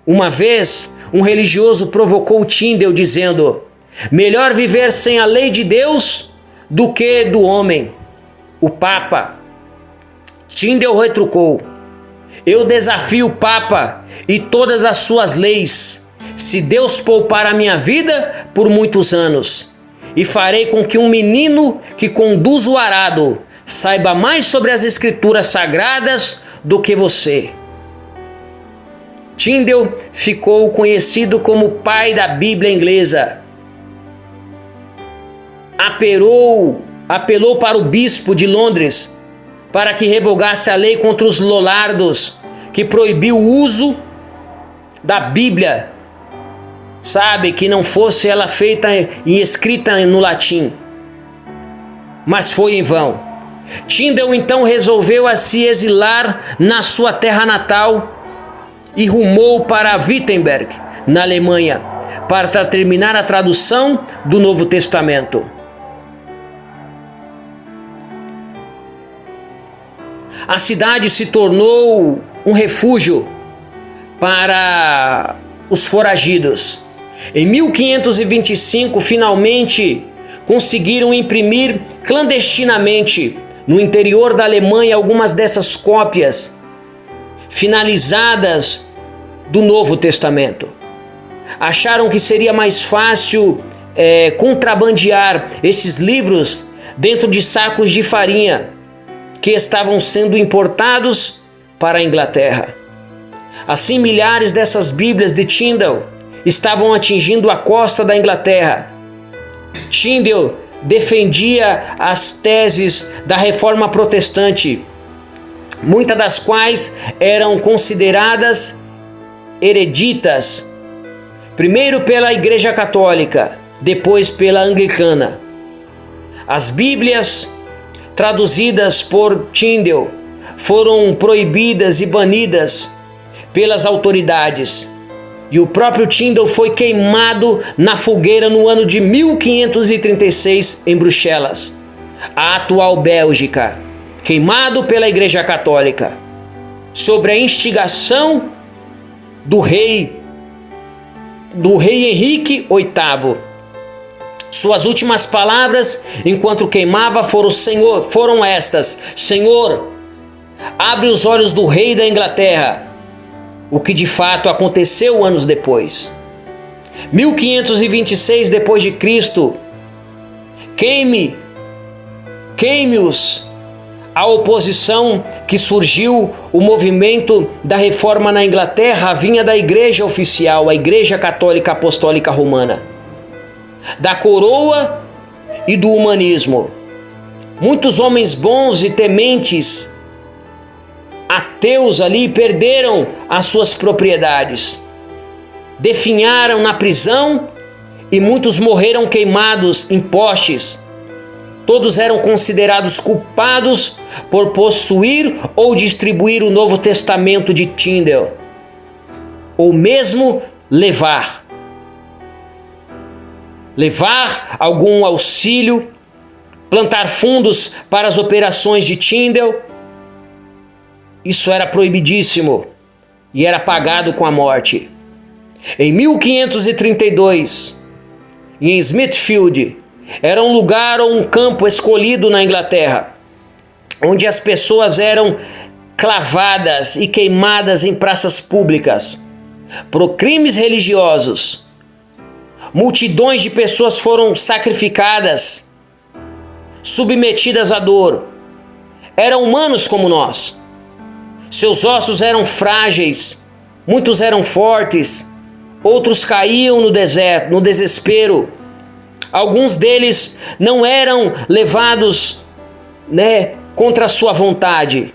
Uma vez, um religioso provocou Tyndale dizendo: melhor viver sem a lei de Deus do que do homem, o Papa. Tyndale retrucou: eu desafio o Papa e todas as suas leis, se Deus poupar a minha vida por muitos anos, e farei com que um menino que conduz o arado saiba mais sobre as Escrituras sagradas do que você. Tyndale ficou conhecido como o pai da Bíblia inglesa. Apelou para o bispo de Londres para que revogasse a lei contra os Lollardos, que proibiu o uso da Bíblia, sabe, que não fosse ela feita e escrita no latim. Mas foi em vão. Tyndale então resolveu a se exilar na sua terra natal e rumou para Wittenberg, na Alemanha, para terminar a tradução do Novo Testamento. A cidade se tornou um refúgio para os foragidos. Em 1525, finalmente conseguiram imprimir clandestinamente no interior da Alemanha algumas dessas cópias finalizadas do Novo Testamento. Acharam que seria mais fácil contrabandear esses livros dentro de sacos de farinha que estavam sendo importados para a Inglaterra. Assim, milhares dessas Bíblias de Tyndale estavam atingindo a costa da Inglaterra. Tyndale defendia as teses da Reforma Protestante, muitas das quais eram consideradas hereditas, primeiro pela Igreja Católica, depois pela Anglicana. As Bíblias traduzidas por Tyndale foram proibidas e banidas pelas autoridades, e o próprio Tyndale foi queimado na fogueira no ano de 1536 em Bruxelas, a atual Bélgica, queimado pela Igreja Católica, sobre a instigação do rei Henrique VIII. Suas últimas palavras enquanto queimava foram estas: Senhor, abre os olhos do rei da Inglaterra. O que de fato aconteceu anos depois. 1526 depois de Cristo, queime-os a oposição que surgiu, o movimento da reforma na Inglaterra vinha da igreja oficial, a Igreja Católica Apostólica Romana, da coroa e do humanismo. Muitos homens bons e tementes, ateus ali, perderam as suas propriedades, definharam na prisão e muitos morreram queimados em postes. Todos eram considerados culpados por possuir ou distribuir o Novo Testamento de Tyndale, ou mesmo levar algum auxílio, plantar fundos para as operações de Tyndale. Isso era proibidíssimo e era pagado com a morte. Em 1532, em Smithfield, era um lugar ou um campo escolhido na Inglaterra, onde as pessoas eram clavadas e queimadas em praças públicas por crimes religiosos. Multidões de pessoas foram sacrificadas, submetidas à dor. Eram humanos como nós. Seus ossos eram frágeis, muitos eram fortes, outros caíam no deserto, no desespero. Alguns deles não eram levados, contra a sua vontade.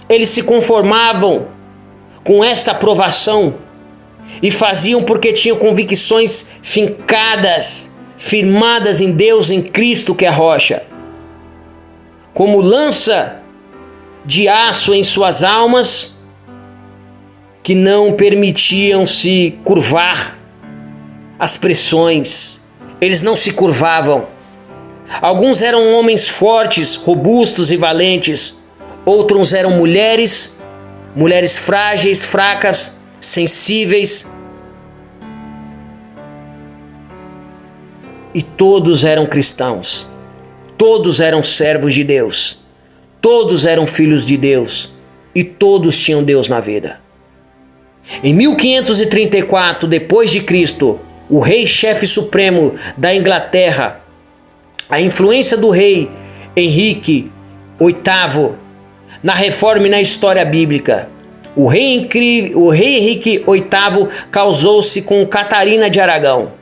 Eles se conformavam com esta provação e faziam porque tinham convicções fincadas, firmadas em Deus, em Cristo que é a rocha. Como lança de aço em suas almas, que não permitiam se curvar às pressões. Eles não se curvavam. Alguns eram homens fortes, robustos e valentes. Outros eram mulheres frágeis, fracas, sensíveis. E todos eram cristãos. Todos eram servos de Deus. Todos eram filhos de Deus. E todos tinham Deus na vida. Em 1534, depois de Cristo, o rei-chefe supremo da Inglaterra, a influência do rei Henrique VIII na reforma e na história bíblica, O rei Henrique VIII casou-se com Catarina de Aragão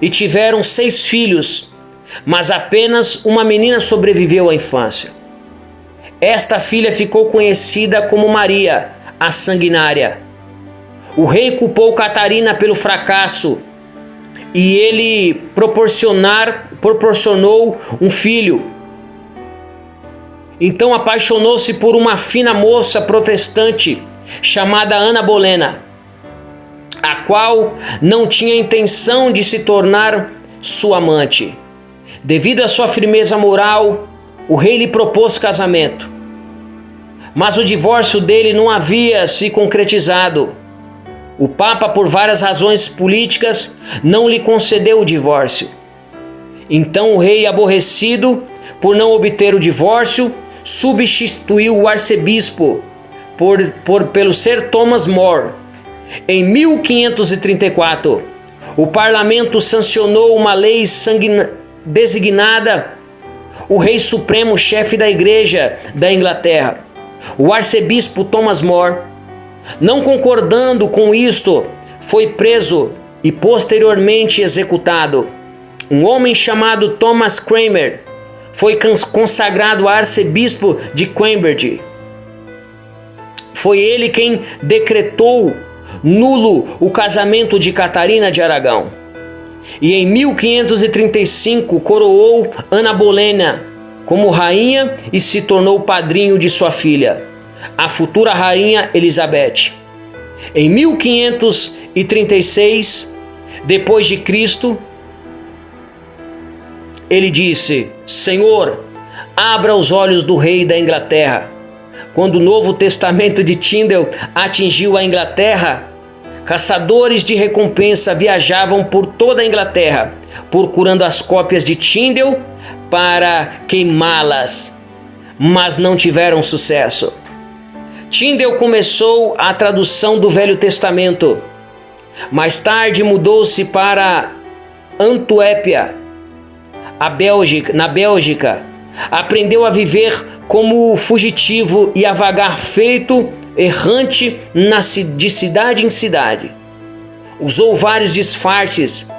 e tiveram 6 filhos, mas apenas uma menina sobreviveu à infância. Esta filha ficou conhecida como Maria, a Sanguinária. O rei culpou Catarina pelo fracasso e ele proporcionou um filho. Então apaixonou-se por uma fina moça protestante chamada Ana Bolena, a qual não tinha intenção de se tornar sua amante. Devido à sua firmeza moral, o rei lhe propôs casamento, mas o divórcio dele não havia se concretizado. O Papa, por várias razões políticas, não lhe concedeu o divórcio. Então o rei, aborrecido por não obter o divórcio, substituiu o arcebispo pelo Sir Thomas More. Em 1534, o parlamento sancionou uma lei designada o rei supremo chefe da igreja da Inglaterra. O arcebispo Thomas More, não concordando com isto, foi preso e posteriormente executado. Um homem chamado Thomas Cranmer foi consagrado arcebispo de Cambridge. Foi ele quem decretou nulo o casamento de Catarina de Aragão. E em 1535 coroou Ana Bolena como rainha e se tornou padrinho de sua filha, a futura rainha Elizabeth. Em 1536, depois de Cristo, ele disse: Senhor, abra os olhos do rei da Inglaterra. Quando o Novo Testamento de Tyndale atingiu a Inglaterra, caçadores de recompensa viajavam por toda a Inglaterra, procurando as cópias de Tyndale para queimá-las, mas não tiveram sucesso. Tyndale começou a tradução do Velho Testamento. Mais tarde mudou-se para Antuérpia, na Bélgica. Aprendeu a viver como fugitivo e a vagar feito errante de cidade em cidade. Usou vários disfarces,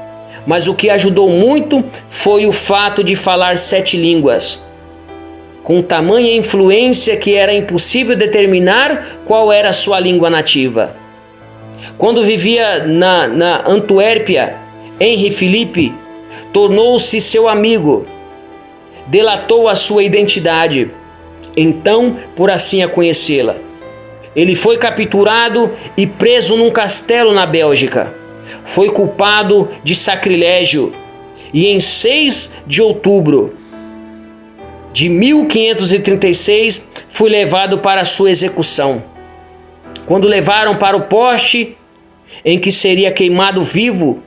mas o que ajudou muito foi o fato de falar 7 línguas, com tamanha influência que era impossível determinar qual era a sua língua nativa. Quando vivia na Antuérpia, Henri Philippe tornou-se seu amigo, delatou a sua identidade, então, por assim a conhecê-la. Ele foi capturado e preso num castelo na Bélgica. Foi culpado de sacrilégio e em 6 de outubro de 1536 foi levado para sua execução. Quando levaram para o poste em que seria queimado vivo,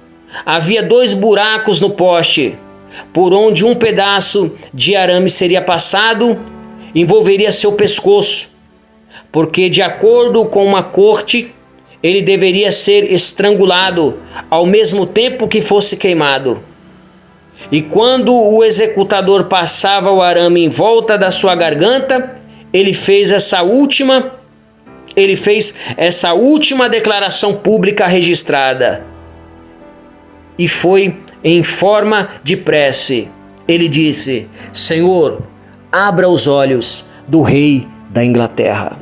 havia 2 buracos no poste, por onde um pedaço de arame seria passado, envolveria seu pescoço, porque de acordo com uma corte, ele deveria ser estrangulado ao mesmo tempo que fosse queimado. E quando o executador passava o arame em volta da sua garganta, ele fez essa última declaração pública registrada. E foi em forma de prece. Ele disse: Senhor, abra os olhos do rei da Inglaterra.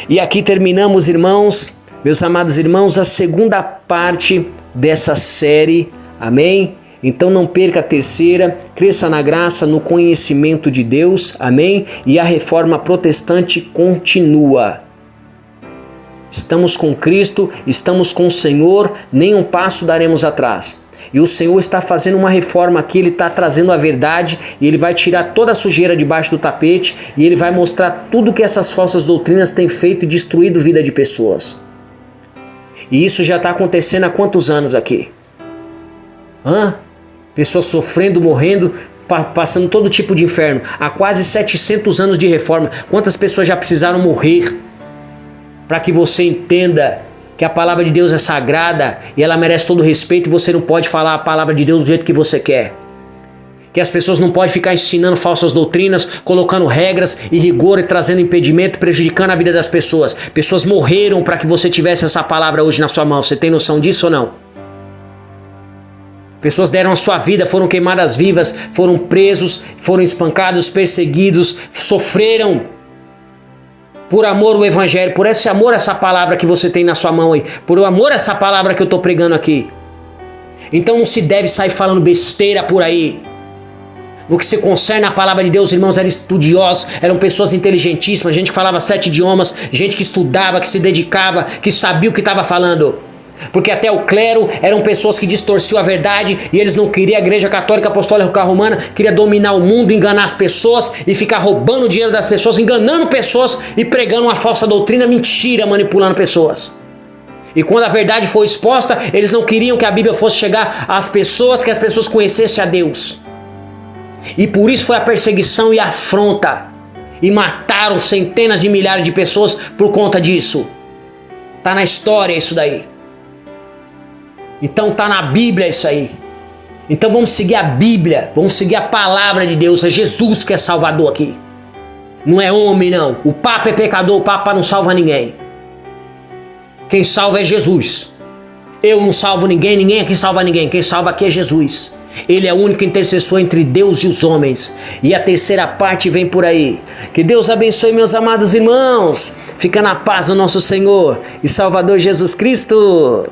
E aqui terminamos, irmãos, meus amados irmãos, a segunda parte dessa série. Amém? Então não perca a terceira, cresça na graça, no conhecimento de Deus. Amém? E a reforma protestante continua. Estamos com Cristo, estamos com o Senhor, nem um passo daremos atrás. E o Senhor está fazendo uma reforma aqui, Ele está trazendo a verdade e Ele vai tirar toda a sujeira debaixo do tapete e Ele vai mostrar tudo que essas falsas doutrinas têm feito e destruído a vida de pessoas. E isso já está acontecendo há quantos anos aqui? Pessoas sofrendo, morrendo, passando todo tipo de inferno. Há quase 700 anos de reforma. Quantas pessoas já precisaram morrer para que você entenda que a palavra de Deus é sagrada e ela merece todo respeito e você não pode falar a palavra de Deus do jeito que você quer. Que as pessoas não podem ficar ensinando falsas doutrinas, colocando regras e rigor e trazendo impedimento, prejudicando a vida das pessoas. Pessoas morreram para que você tivesse essa palavra hoje na sua mão. Você tem noção disso ou não? Pessoas deram a sua vida, foram queimadas vivas, foram presos, foram espancados, perseguidos, sofreram por amor ao evangelho, por esse amor a essa palavra que você tem na sua mão aí, por amor a essa palavra que eu estou pregando aqui. Então não se deve sair falando besteira por aí. No que se concerne à palavra de Deus, os irmãos eram estudiosos, eram pessoas inteligentíssimas, gente que falava 7 idiomas, gente que estudava, que se dedicava, que sabia o que estava falando. Porque até o clero eram pessoas que distorciam a verdade e eles não queriam a igreja católica apostólica romana, queria dominar o mundo, enganar as pessoas e ficar roubando o dinheiro das pessoas, enganando pessoas e pregando uma falsa doutrina, mentira, manipulando pessoas. E quando a verdade foi exposta, eles não queriam que a Bíblia fosse chegar às pessoas, que as pessoas conhecessem a Deus. E por isso foi a perseguição e a afronta. E mataram centenas de milhares de pessoas por conta disso. Tá na história isso daí. Então tá na Bíblia isso aí. Então vamos seguir a Bíblia, vamos seguir a palavra de Deus. É Jesus que é salvador aqui. Não é homem não. O Papa é pecador, o Papa não salva ninguém. Quem salva é Jesus. Eu não salvo ninguém, ninguém aqui salva ninguém. Quem salva aqui é Jesus. Ele é o único intercessor entre Deus e os homens. E a terceira parte vem por aí. Que Deus abençoe meus amados irmãos. Fica na paz do nosso Senhor e Salvador Jesus Cristo.